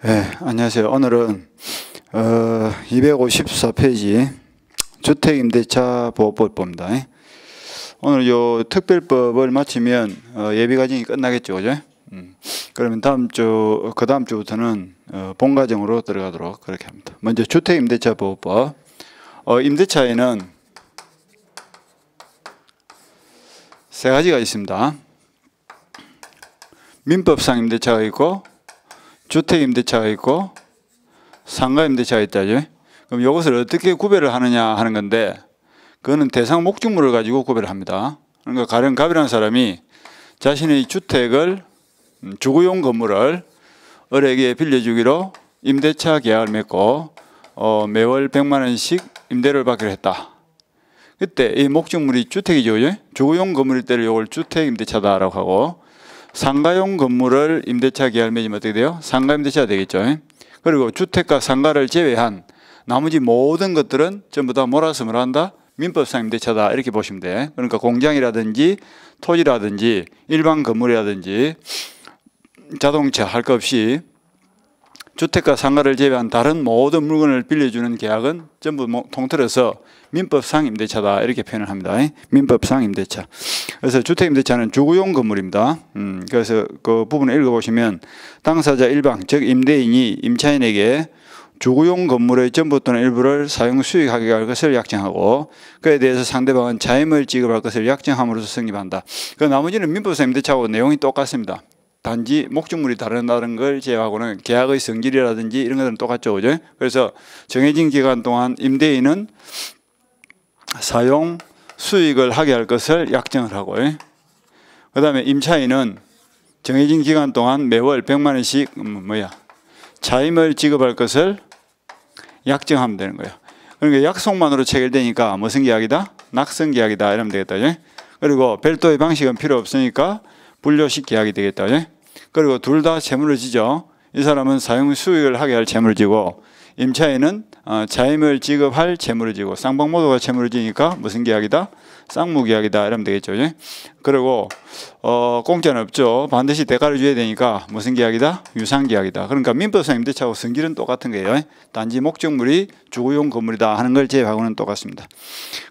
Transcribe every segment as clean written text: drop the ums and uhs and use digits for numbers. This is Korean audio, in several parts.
네, 안녕하세요. 오늘은 254페이지 주택임대차 보호법을 봅니다. 오늘 요 특별법을 마치면 예비과정이 끝나겠죠, 그죠? 그러면 그 다음 주부터는 본과정으로 들어가도록 그렇게 합니다. 먼저 주택임대차 보호법. 임대차에는 세 가지가 있습니다. 민법상 임대차가 있고, 주택임대차가 있고, 상가임대차가 있다죠. 그럼 이것을 어떻게 구별을 하느냐 하는 건데, 그거는 대상 목적물을 가지고 구별을 합니다. 그러니까 가령 갑이라는 사람이 자신의 주택을 주거용 건물을 을에게 빌려주기로 임대차 계약을 맺고 매월 100만 원씩 임대를 받기로 했다. 그때 이 목적물이 주택이죠. 주거용 건물일 때를 이걸 주택임대차다라고 하고, 상가용 건물을 임대차 계약을 맺으면 어떻게 돼요? 상가임대차가 되겠죠. 그리고 주택과 상가를 제외한 나머지 모든 것들은 전부 다 몰아서 뭐라 한다? 민법상 임대차다, 이렇게 보시면 돼. 그러니까 공장이라든지 토지라든지 일반 건물이라든지 자동차 할 것 없이 주택과 상가를 제외한 다른 모든 물건을 빌려주는 계약은 전부 통틀어서 민법상 임대차다, 이렇게 표현을 합니다. 민법상 임대차. 그래서 주택임대차는 주거용 건물입니다. 그래서 그 부분을 읽어보시면 당사자 일방, 즉 임대인이 임차인에게 주거용 건물의 전부 또는 일부를 사용 수익하게 할 것을 약정하고, 그에 대해서 상대방은 자임을 지급할 것을 약정함으로써 성립한다. 그 나머지는 민법상 임대차하고 내용이 똑같습니다. 단지 목적물이 다르다는 걸 제외하고는 계약의 성질이라든지 이런 것들은 똑같죠, 그죠? 그래서 정해진 기간 동안 임대인은 사용 수익을 하게 할 것을 약정을 하고, 그 다음에 임차인은 정해진 기간 동안 매월 100만 원씩 자임을 지급할 것을 약정하면 되는 거예요. 그러니까 약속만으로 체결되니까 무슨 계약이다? 낙선 계약이다, 이러면 되겠다. 그리고 별도의 방식은 필요 없으니까 분료식 계약이 되겠다. 그리고 둘 다 채무를 지죠. 이 사람은 사용 수익을 하게 할 채무를 지고, 임차인은 자임을 지급할 채무를 지고, 쌍방 모두가 채무를 지니까 무슨 계약이다? 쌍무 계약이다, 이러면 되겠죠. 그리고 공짜는 없죠. 반드시 대가를 줘야 되니까 무슨 계약이다? 유상 계약이다. 그러니까 민법상 임대차하고 성질은 똑같은 거예요. 단지 목적물이 주거용 건물이다 하는 걸 제외하고는 똑같습니다.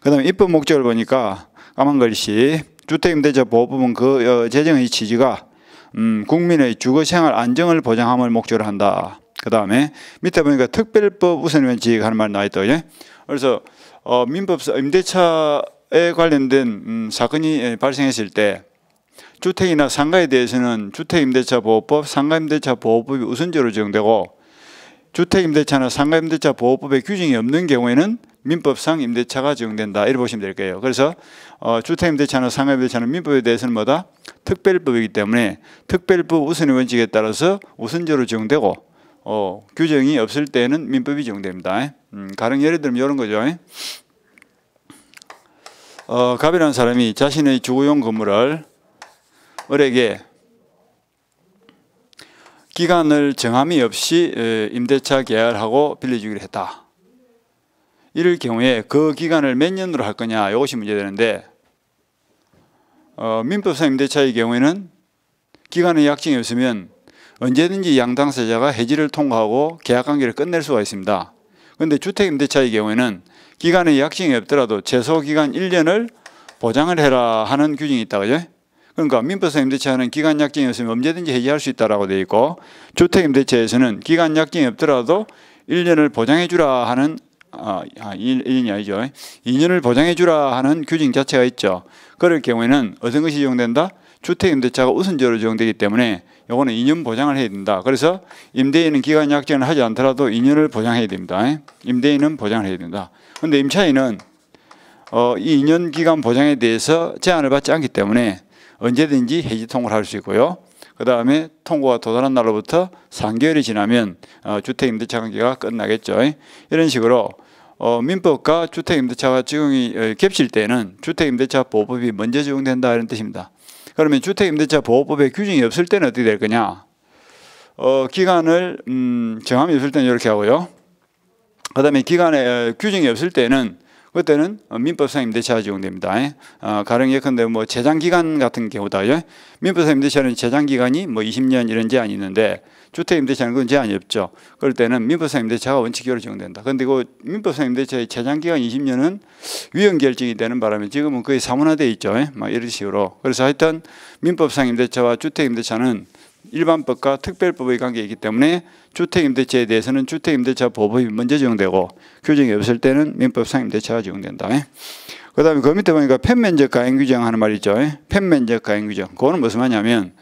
그 다음에 입법 목적을 보니까 까만 글씨 주택임대차 보호법은 그 제정의 취지가 국민의 주거생활 안정을 보장함을 목적으로 한다. 그 다음에 밑에 보니까 특별법 우선원칙 하는 말 나와있다. 그래서 민법상 임대차에 관련된 사건이 발생했을 때 주택이나 상가에 대해서는 주택임대차 보호법, 상가임대차 보호법이 우선적으로 적용되고, 주택임대차나 상가임대차 보호법에 규정이 없는 경우에는 민법상 임대차가 적용된다, 이렇게 보시면 될 거예요. 그래서 주택임대차나 상가임대차는 민법에 대해서는 뭐다? 특별법이기 때문에 특별법 우선의 원칙에 따라서 우선적으로 적용되고, 규정이 없을 때는 민법이 적용됩니다. 가령 예를 들면 이런 거죠. 갑이라는 사람이 자신의 주거용 건물을 을에게 기간을 정함이 없이 임대차 계약을 하고 빌려주기로 했다. 이럴 경우에 그 기간을 몇 년으로 할 거냐, 이것이 문제되는데, 민법상 임대차의 경우에는 기간의 약정이 없으면 언제든지 양 당사자가 해지를 통과하고 계약관계를 끝낼 수가 있습니다. 그런데 주택임대차의 경우에는 기간의 약정이 없더라도 최소 기간 1년을 보장을 해라 하는 규정이 있다, 그죠? 그러니까 민법상 임대차는 기간 약정이 없으면 언제든지 해지할 수 있다라고 되어 있고, 주택임대차에서는 기간 약정이 없더라도 1년을 보장해 주라 하는 1년이 아니죠. 2년을 보장해 주라 하는 규정 자체가 있죠. 그럴 경우에는 어떤 것이 적용된다? 주택임대차가 우선적으로 적용되기 때문에 요거는 2년 보장을 해야 된다. 그래서 임대인은 기간 약정을 하지 않더라도 2년을 보장해야 됩니다. 임대인은 보장을 해야 된다. 그런데 임차인은 이 2년 기간 보장에 대해서 제한을 받지 않기 때문에 언제든지 해지 통고를 할 수 있고요. 그 다음에 통고가 도달한 날로부터 3개월이 지나면 주택임대차 관계가 끝나겠죠. 이런 식으로 민법과 주택임대차가 적용이 겹칠 때는 주택임대차 보호법이 먼저 적용된다, 이런 뜻입니다. 그러면 주택임대차 보호법에 규정이 없을 때는 어떻게 될 거냐? 기간을 정함이 없을 때는 이렇게 하고요. 그 다음에 기간에 규정이 없을 때는 그때는 민법상 임대차가 적용됩니다. 가령 예컨대 뭐 재장기간 같은 경우다. 민법상 임대차는 재장기간이 뭐 20년 이런 제한이 있는데 주택 임대차는 그건 제한이 없죠. 그럴 때는 민법상 임대차가 원칙적으로 적용된다. 그런데 그 민법상 임대차의 재장기간 20년은 위헌 결정이 되는 바람에 지금은 거의 사문화되어 있죠. 막 이런 식으로. 그래서 하여튼 민법상 임대차와 주택 임대차는 일반법과 특별법의 관계이기 때문에 주택임대차에 대해서는 주택임대차 보호법이 먼저 적용되고 규정이 없을 때는 민법상 임대차가 적용된다. 그 다음에 그 밑에 보니까 편면적 가행 규정하는 말 있죠. 편면적 가행 규정. 그거는 무슨 말이냐면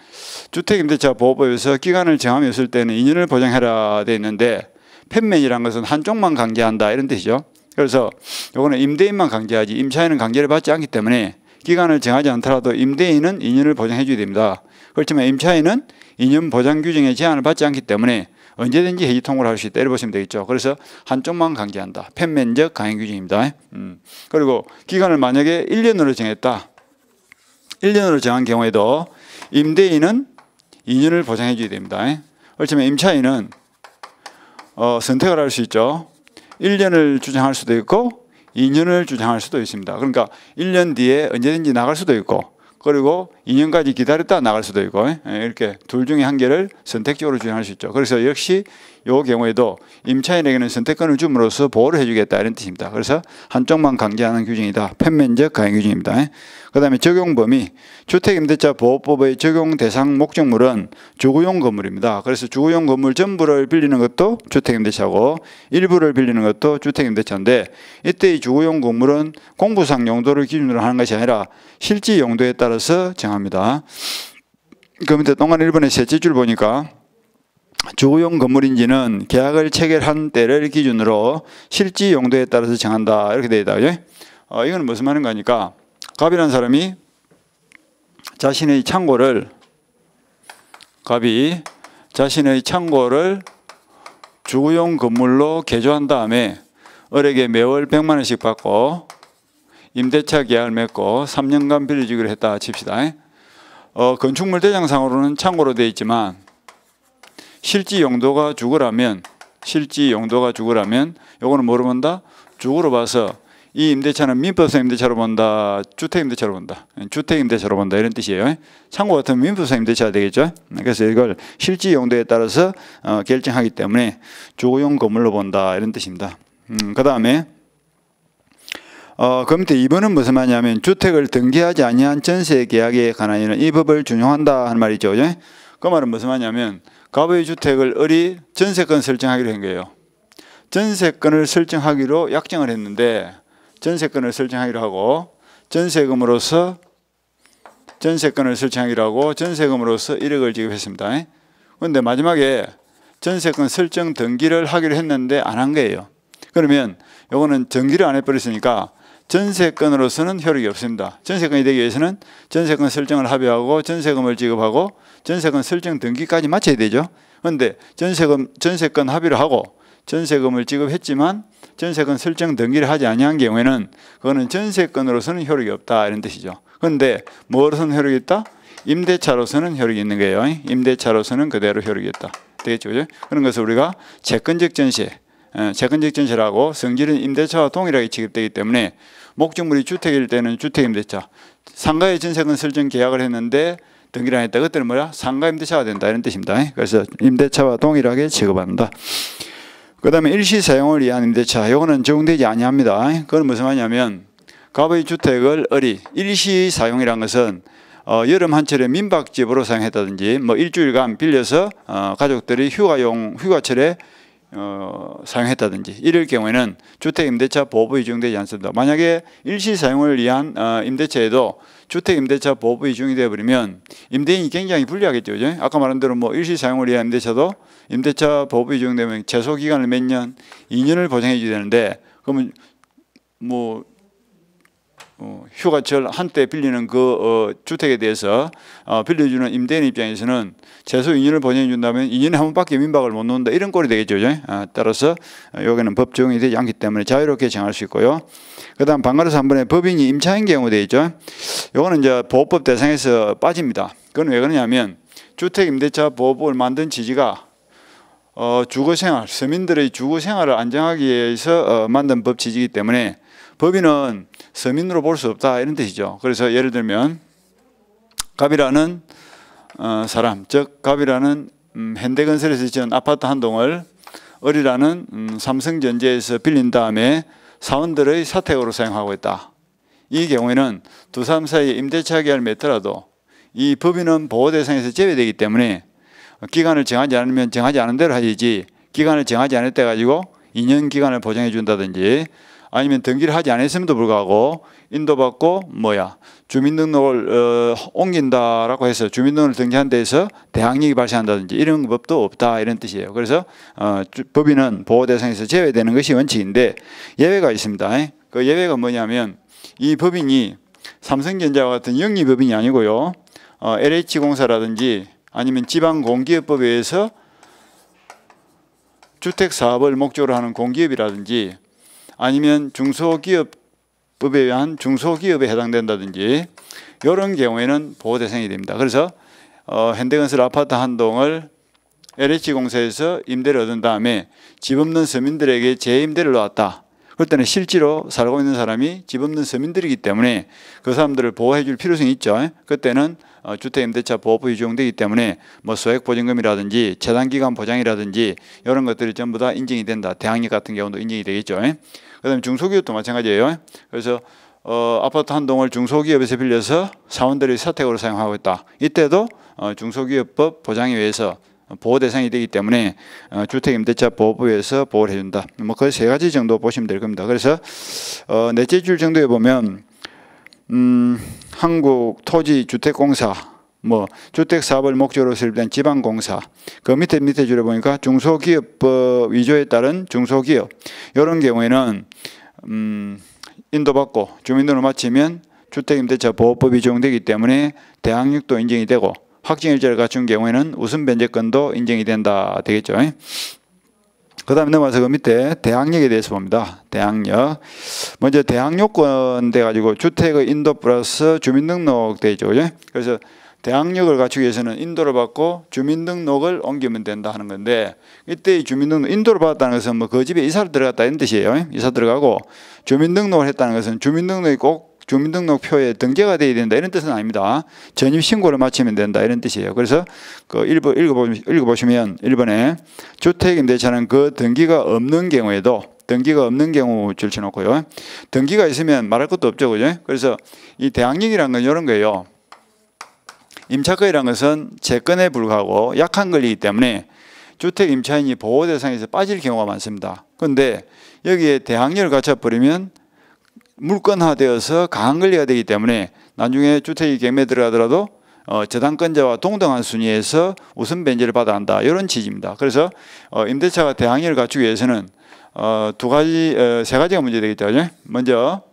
주택임대차 보호법에서 기간을 정함이 없을 때는 2년을 보장해라 돼 있는데 편면이란 것은 한쪽만 강제한다 이런 뜻이죠. 그래서 이거는 임대인만 강제하지 임차인은 강제를 받지 않기 때문에 기간을 정하지 않더라도 임대인은 2년을 보장해 줘야 됩니다. 그렇지만 임차인은 2년 보장 규정에 제한을 받지 않기 때문에 언제든지 해지 통보를 할 수 있다. 이렇게 보시면 되겠죠. 그래서 한쪽만 강제한다. 편면적 강행 규정입니다. 그리고 기간을 만약에 1년으로 정했다. 1년으로 정한 경우에도 임대인은 2년을 보장해 줘야 됩니다. 그렇지만 임차인은 선택을 할 수 있죠. 1년을 주장할 수도 있고 2년을 주장할 수도 있습니다. 그러니까 1년 뒤에 언제든지 나갈 수도 있고 그리고 2년까지 기다렸다 나갈 수도 있고 이렇게 둘 중에 한 개를 선택적으로 주장할 수 있죠. 그래서 역시 이 경우에도 임차인에게는 선택권을 줌으로써 보호를 해주겠다 이런 뜻입니다. 그래서 한쪽만 강제하는 규정이다. 편면적 가행 규정입니다. 그 다음에 적용 범위. 주택임대차 보호법의 적용 대상 목적물은 주거용 건물입니다. 그래서 주거용 건물 전부를 빌리는 것도 주택임대차고 일부를 빌리는 것도 주택임대차인데 이때의 주거용 건물은 공부상 용도를 기준으로 하는 것이 아니라 실지 용도에 따라서 정합니다. 그 밑에 동안 1번의 셋째 줄 보니까 주거용 건물인지는 계약을 체결한 때를 기준으로 실지 용도에 따라서 정한다 이렇게 되어 있다. 이건 무슨 말인가 하니까 갑이라는 사람이 자신의 창고를 주거용 건물로 개조한 다음에 을에게 매월 100만 원씩 받고 임대차 계약을 맺고 3년간 빌려주기로 했다 칩시다. 건축물 대장상으로는 창고로 되어 있지만 실지 용도가 주거라면 요거는 뭐로 본다? 주거로 봐서 이 임대차는 민법상 임대차로 본다, 주택임대차로 본다 이런 뜻이에요. 창고 같으면 민법상 임대차가 되겠죠. 그래서 이걸 실지 용도에 따라서 결정하기 때문에 주거용 건물로 본다 이런 뜻입니다. 그 다음에 그 밑에 2번은 무슨 말이냐면 주택을 등기하지 아니한 전세 계약에 관한 일은 이 법을 준용한다 하는 말이죠. 그 말은 무슨 말이냐면 갑의 주택을 을이 전세권 설정하기로 한 거예요. 전세권을 설정하기로 약정을 했는데 전세권을 설정하기로 하고 전세금으로서 1억을 지급했습니다. 그런데 마지막에 전세권 설정 등기를 하기로 했는데 안 한 거예요. 그러면 요거는 등기를 안 해버렸으니까 전세권으로서는 효력이 없습니다. 전세권이 되기 위해서는 전세권 설정을 합의하고 전세금을 지급하고 전세권 설정 등기까지 마쳐야 되죠. 그런데 전세권 합의를 하고 전세금을 지급했지만 전세권 설정 등기를 하지 아니한 경우에는 그거는 전세권으로서는 효력이 없다 이런 뜻이죠. 그런데 뭐로서는 효력이 있다? 임대차로서는 효력이 있는 거예요. 임대차로서는 그대로 효력이 있다. 되겠죠? 그죠? 그런 것을 우리가 채권적 전세라고 성질은 임대차와 동일하게 취급되기 때문에 목적물이 주택일 때는 주택임대차, 상가의 전세권 설정 계약을 했는데 등기를 안 했다. 그때는 뭐야? 상가임대차가 된다 이런 뜻입니다. 그래서 임대차와 동일하게 취급합니다. 그 다음에 일시 사용을 위한 임대차, 이거는 적용되지 아니합니다. 그건 무슨 말이냐면 갑의 주택을 을이 일시 사용이란 것은 여름 한철에 민박집으로 사용했다든지 뭐 일주일간 빌려서 가족들이 휴가철에 사용했다든지 이럴 경우에는 주택임대차 보호법이 적용되지 않습니다. 만약에 일시 사용을 위한 임대차에도 주택임대차 보호법이 적용이 되어버리면 임대인이 굉장히 불리하겠죠. 그죠? 아까 말한 대로 뭐 일시 사용을 위한 임대차도 임대차 보호법이 적용되면 최소 기간을 몇 년? 2년을 보장해 줘야 되는데 그러면 뭐 휴가철 한때 빌리는 그 주택에 대해서 빌려주는 임대인 입장에서는 최소 2년을 보장해 준다면 2년에 한 번밖에 민박을 못 놓는다 이런 꼴이 되겠죠. 따라서 여기는 법 적용이 되지 않기 때문에 자유롭게 정할 수 있고요. 그 다음 방가로서 한 번에 법인이 임차인 경우 되겠죠. 이거는 이제 보호법 대상에서 빠집니다. 그건 왜 그러냐면 주택임대차 보호법을 만든 취지가 주거생활, 서민들의 주거생활을 안정하기 위해서 만든 법 취지이기 때문에 법인은 서민으로 볼 수 없다 이런 뜻이죠. 그래서 예를 들면 갑이라는 사람, 즉 갑이라는 현대건설에서 지은 아파트 한 동을 을이라는 삼성전자에서 빌린 다음에 사원들의 사택으로 사용하고 있다. 이 경우에는 두 사람 사이에 임대차 계약을 맺더라도 이 법인은 보호 대상에서 제외되기 때문에 기간을 정하지 않으면 정하지 않은 대로 하지, 기간을 정하지 않을 때 가지고 2년 기간을 보장해 준다든지 아니면 등기를 하지 않았음에도 불구하고 인도받고 주민등록을 옮긴다라고 해서 주민등록을 등기한 데에서 대항력이 발생한다든지 이런 법도 없다 이런 뜻이에요. 그래서 법인은 보호 대상에서 제외되는 것이 원칙인데 예외가 있습니다. 그 예외가 뭐냐면 이 법인이 삼성전자와 같은 영리법인이 아니고요, LH공사라든지 아니면 지방공기업법에 의해서 주택사업을 목적으로 하는 공기업이라든지 아니면 중소기업법에 의한 중소기업에 해당된다든지 이런 경우에는 보호 대상이 됩니다. 그래서 현대건설 아파트 한 동을 LH공사에서 임대를 얻은 다음에 집 없는 서민들에게 재임대를 놓았다. 그럴 때는 실제로 살고 있는 사람이 집 없는 서민들이기 때문에 그 사람들을 보호해 줄 필요성이 있죠. 그때는 주택임대차 보호법이 적용되기 때문에 소액보증금이라든지 최단기간 보장이라든지 이런 것들이 전부 다 인정이 된다. 대항력 같은 경우도 인정이 되겠죠. 그 다음에 중소기업도 마찬가지예요. 그래서 아파트 한 동을 중소기업에서 빌려서 사원들이 사택으로 사용하고 있다. 이때도 중소기업법 보장에 의해서 보호 대상이 되기 때문에 주택임대차 보호법에서 보호를 해준다. 그 세 가지 정도 보시면 될 겁니다. 그래서 넷째 줄 정도에 보면 한국토지주택공사, 주택사업을 목적으로 설립된 지방공사, 그 밑에 줄에 보니까 중소기업법 위조에 따른 중소기업, 이런 경우에는 인도받고 주민등록을 마치면 주택임대차 보호법이 적용되기 때문에 대항력도 인정이 되고 확정일자를 갖춘 경우에는 우선 변제권도 인정이 된다 되겠죠. 그 다음에 넘어가서 그 밑에 대항력에 대해서 봅니다. 대항력. 먼저 대항력권 돼가지고 주택의 인도 플러스 주민등록 되죠. 그래서 대항력을 갖추기 위해서는 인도를 받고 주민등록을 옮기면 된다 하는 건데, 이때 주민등록 인도를 받았다는 것은 그 집에 이사를 들어갔다 이런 뜻이에요. 이사 들어가고 주민등록을 했다는 것은 주민등록이 꼭 주민등록표에 등재가 돼야 된다 이런 뜻은 아닙니다. 전입신고를 마치면 된다 이런 뜻이에요. 그래서 그 읽어보시면 1번에 주택임대차는 그 등기가 없는 경우에도, 등기가 없는 경우 줄쳐놓고요, 등기가 있으면 말할 것도 없죠, 그죠? 그래서 이 대항력이라는 건 이런 거예요. 임차권이라는 것은 채권에 불과하고 약한 권리이기 때문에 주택 임차인이 보호 대상에서 빠질 경우가 많습니다. 그런데 여기에 대항력을 갖춰버리면 물권화되어서 강한 권리가 되기 때문에 나중에 주택이 경매에 들어가더라도 저당권자와 동등한 순위에서 우선 변제를 받아야 한다, 이런 취지입니다. 그래서 임대차가 대항력을 갖추기 위해서는 세 가지가 문제 되겠죠. 먼저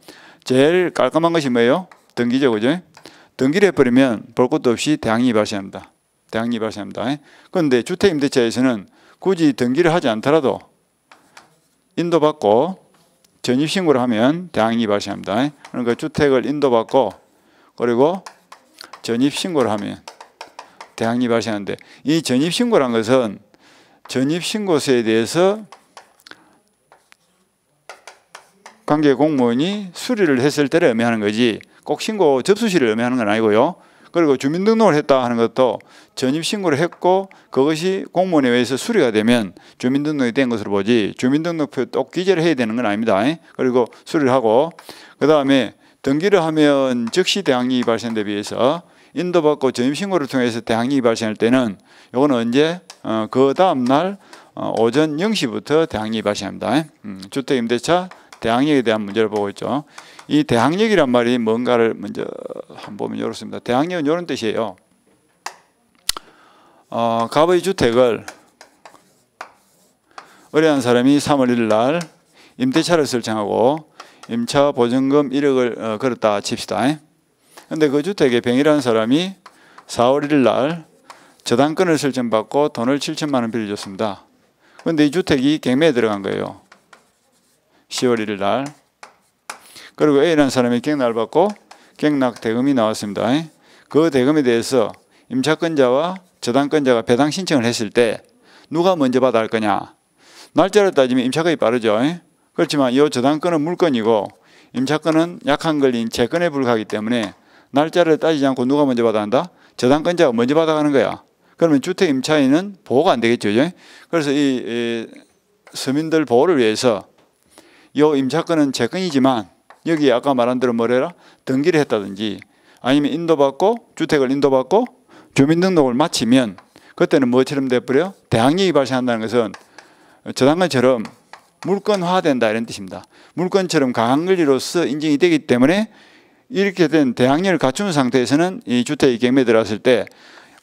제일 깔끔한 것이 뭐예요? 등기죠, 그죠? 등기를 해버리면 볼 것도 없이 대항력이 발생합니다. 대항력이 발생합니다. 그런데 주택임대차에서는 굳이 등기를 하지 않더라도 인도받고 전입신고를 하면 대항력이 발생합니다. 그러니까 주택을 인도받고 그리고 전입신고를 하면 대항력이 발생하는데, 이 전입신고란 것은 전입신고서에 대해서 관계 공무원이 수리를 했을 때를 의미하는 거지 꼭 신고 접수시를 의미하는 건 아니고요. 그리고 주민등록을 했다 하는 것도 전입신고를 했고 그것이 공무원에 의해서 수리가 되면 주민등록이 된 것으로 보지 주민등록표 꼭 기재를 해야 되는 건 아닙니다. 그리고 수리를 하고 그 다음에 등기를 하면 즉시 대항력이 발생에 비해서 인도받고 전입신고를 통해서 대항력이 발생할 때는 이거는 언제? 그 다음날 오전 0시부터 대항력이 발생합니다. 주택임대차 대항력에 대한 문제를 보고 있죠. 이 대항력이란 말이 뭔가를 먼저 한번 보면 이렇습니다. 대항력은 이런 뜻이에요. 갑의 주택을 의뢰한 사람이 3월 1일 날 임대차를 설정하고 임차 보증금 1억을 걸었다 칩시다. 그런데 그 주택에 병이라는 사람이 4월 1일 날 저당권을 설정받고 돈을 7천만 원 빌려줬습니다. 그런데 이 주택이 경매에 들어간 거예요. 10월 1일 날. 그리고 A라는 사람이 갱락을 받고 갱락 대금이 나왔습니다. 그 대금에 대해서 임차권자와 저당권자가 배당 신청을 했을 때 누가 먼저 받아야 할 거냐? 날짜를 따지면 임차권이 빠르죠. 그렇지만 이 저당권은 물건이고 임차권은 약한 권리인 채권에 불과하기 때문에 날짜를 따지지 않고 누가 먼저 받아 한다? 저당권자가 먼저 받아가는 거야. 그러면 주택 임차인은 보호가 안 되겠죠. 그래서 이 서민들 보호를 위해서 이 임차권은 채권이지만 여기 아까 말한 대로 뭐래라? 등기를 했다든지 아니면 인도받고 주택을 인도받고 주민등록을 마치면 그때는 뭐처럼 돼버려? 대항력이 발생한다는 것은 저당권처럼 물권화된다 이런 뜻입니다. 물권처럼 강한 권리로서 인정이 되기 때문에 이렇게 된 대항력을 갖춘 상태에서는 이 주택이 경매에 들어갔을 때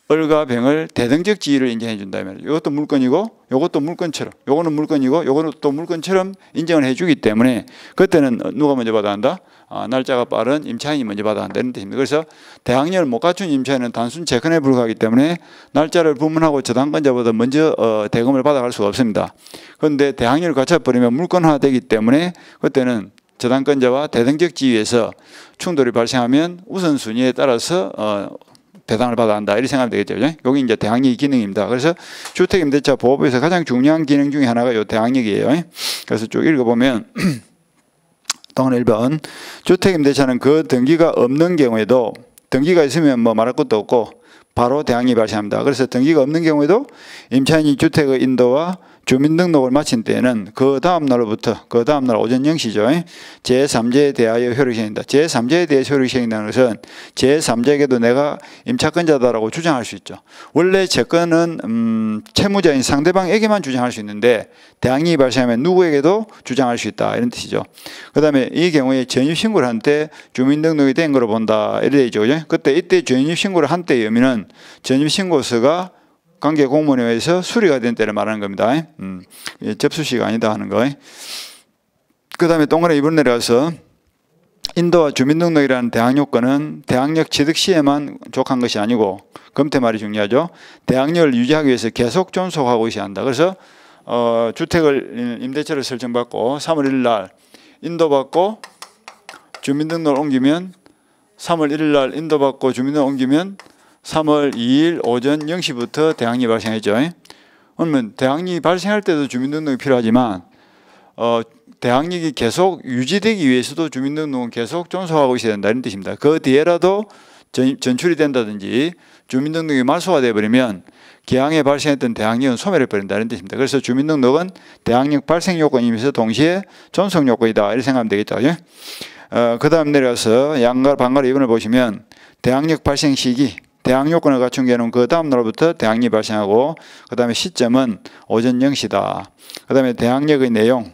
을과 병을 대등적 지위를 인정해 준다면 이것도 물권이고 이것도 물권처럼 요거는 물권이고 요거는 또 물권처럼 인정을 해주기 때문에 그때는 누가 먼저 받아 한다? 날짜가 빠른 임차인이 먼저 받아 한다는 뜻입니다. 그래서 대항력을 못 갖춘 임차인은 단순 채권에 불과하기 때문에 날짜를 부문하고 저당권자보다 먼저 대금을 받아갈 수가 없습니다. 그런데 대항력을 갖춰버리면 물권화되기 때문에 그때는 저당권자와 대등적 지위에서 충돌이 발생하면 우선순위에 따라서 배당을 받아야 한다 이렇게 생각하면 되겠죠. 여기 이제 대항력이 기능입니다. 그래서 주택임대차 보호법에서 가장 중요한 기능 중에 하나가 이 대항력이에요. 그래서 쭉 읽어보면 동안 1번 주택임대차는 그 등기가 없는 경우에도 등기가 있으면 뭐 말할 것도 없고 바로 대항력이 발생합니다. 그래서 등기가 없는 경우에도 임차인이 주택의 인도와 주민등록을 마친 때에는 그 다음 날로부터 그 다음 날 오전 0시죠. 제3자에 대하여 효력이 생긴다. 제3자에 대해서 효력이 생긴다는 것은 제3자에게도 내가 임차권자다라고 주장할 수 있죠. 원래 채권은 채무자인 상대방에게만 주장할 수 있는데 대항력이 발생하면 누구에게도 주장할 수 있다 이런 뜻이죠. 그 다음에 이 경우에 전입신고를 한 때 주민등록이 된 거로 본다 이래 되죠. 그때 이때 전입신고를 한 때의 의미는 전입신고서가 관계 공무원에 의해서 수리가 된 때를 말하는 겁니다. 접수시가 아니다 하는 거. 그 다음에 동그라미 2번 내려가서 인도와 주민등록이라는 대항력권은 대항력 취득 시에만 족한 것이 아니고 검토 말이 중요하죠. 대항력을 유지하기 위해서 계속 존속하고 있어야 한다. 그래서 주택을 임대차를 설정받고 3월 1일 날 인도받고 주민등록을 옮기면 3월 1일 날 인도받고 주민등록을 옮기면 3월 2일 오전 0시부터 대항력이 발생했죠. 그러면 대항력이 발생할 때도 주민등록이 필요하지만 대항력이 계속 유지되기 위해서도 주민등록은 계속 존속하고 있어야 된다 이런 뜻입니다. 그 뒤에라도 전출이 된다든지 주민등록이 말소가 되어버리면 기항에 발생했던 대항력은 소멸해 버린다 이런 뜻입니다. 그래서 주민등록은 대항력 발생 요건이면서 동시에 존속 요건이다 이렇게 생각하면 되겠죠. 그 다음 내려가서 반가로 2번을 보시면 대항력 발생 시기 대항요건을 갖춘 경우는 그 다음 날부터 대항력이 발생하고 그 다음에 시점은 오전 0시다. 그 다음에 대항력의 내용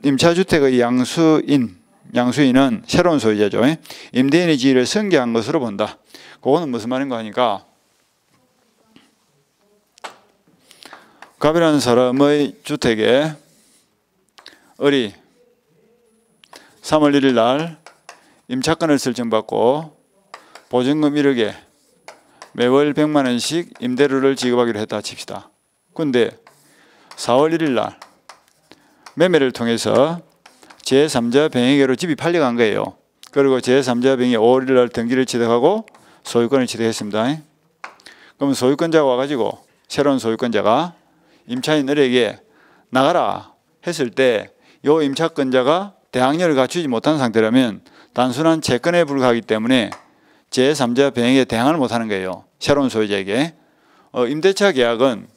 임차주택의 양수인은 새로운 소유자죠. 임대인의 지위를 승계한 것으로 본다. 그거는 무슨 말인가 하니까 갑이라는 사람의 주택에 을이 3월 1일 날 임차권을 설정받고 보증금 1억에 매월 100만 원씩 임대료를 지급하기로 했다 칩시다. 그런데 4월 1일 날 매매를 통해서 제3자 병행에게로 집이 팔려간 거예요. 그리고 제3자 병이 5월 1일 날 등기를 취득하고 소유권을 취득했습니다. 그럼 소유권자가 와가지고 새로운 소유권자가 임차인 을에게 나가라 했을 때 이 임차권자가 대항력을 갖추지 못한 상태라면 단순한 채권에 불과하기 때문에 제3자 병행에 대항을 못하는 거예요. 새로운 소유자에게. 임대차 계약은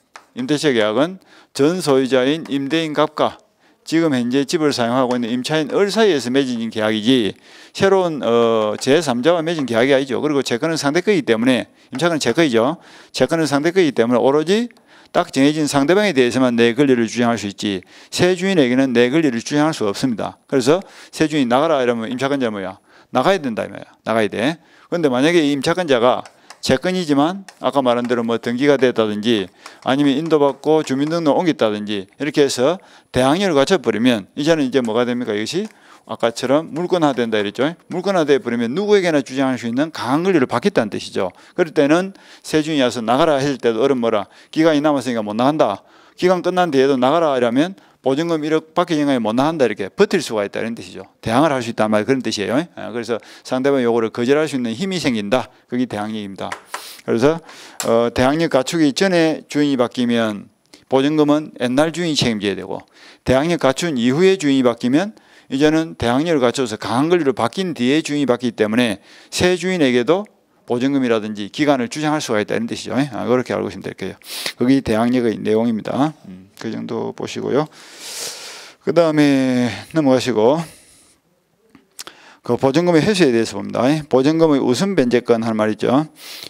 전 소유자인 임대인 갑과 지금 현재 집을 사용하고 있는 임차인 을 사이에서 맺어진 계약이지 새로운 제3자와 맺은 계약이 아니죠. 그리고 채권은 상대권이기 때문에 임차권은 채권이죠. 채권은 상대권이기 때문에 오로지 딱 정해진 상대방에 대해서만 내 권리를 주장할 수 있지 새 주인에게는 내 권리를 주장할 수 없습니다. 그래서 새 주인이 나가라 이러면 임차권자 뭐야? 나가야 된다 이 말이야. 나가야 돼. 그런데 만약에 이 임차권자가 채권이지만 아까 말한 대로 뭐 등기가 됐다든지 아니면 인도받고 주민등록 옮겼다든지 이렇게 해서 대항력을 갖춰버리면 이제는 이제 뭐가 됩니까? 이것이 아까처럼 물권화된다 이랬죠. 물권화돼 버리면 누구에게나 주장할 수 있는 강한 권리를 받겠다는 뜻이죠. 그럴 때는 새 주인이 와서 나가라 했을 때도 어른 뭐라 기간이 남았으니까 못 나간다. 기간 끝난 뒤에도 나가라 이러면 보증금 1억 받기 전에 못 나간다 이렇게 버틸 수가 있다 이런 뜻이죠. 대항을 할 수 있다 말 그런 뜻이에요. 그래서 상대방 요거를 거절할 수 있는 힘이 생긴다. 그게 대항력입니다. 그래서 대항력 갖추기 전에 주인이 바뀌면 보증금은 옛날 주인이 책임져야 되고 대항력 갖춘 이후에 주인이 바뀌면 이제는 대항력을 갖춰서 강한 권리로 바뀐 뒤에 주인이 바뀌기 때문에 새 주인에게도 보증금이라든지 기간을 주장할 수가 있다 이런 뜻이죠. 그렇게 알고 계시면 될 거예요. 그게 대항력의 내용입니다. 그 정도 보시고요. 그 다음에 넘어가시고 그 보증금의 회수에 대해서 봅니다. 보증금의 우선 변제권 하는 말이죠.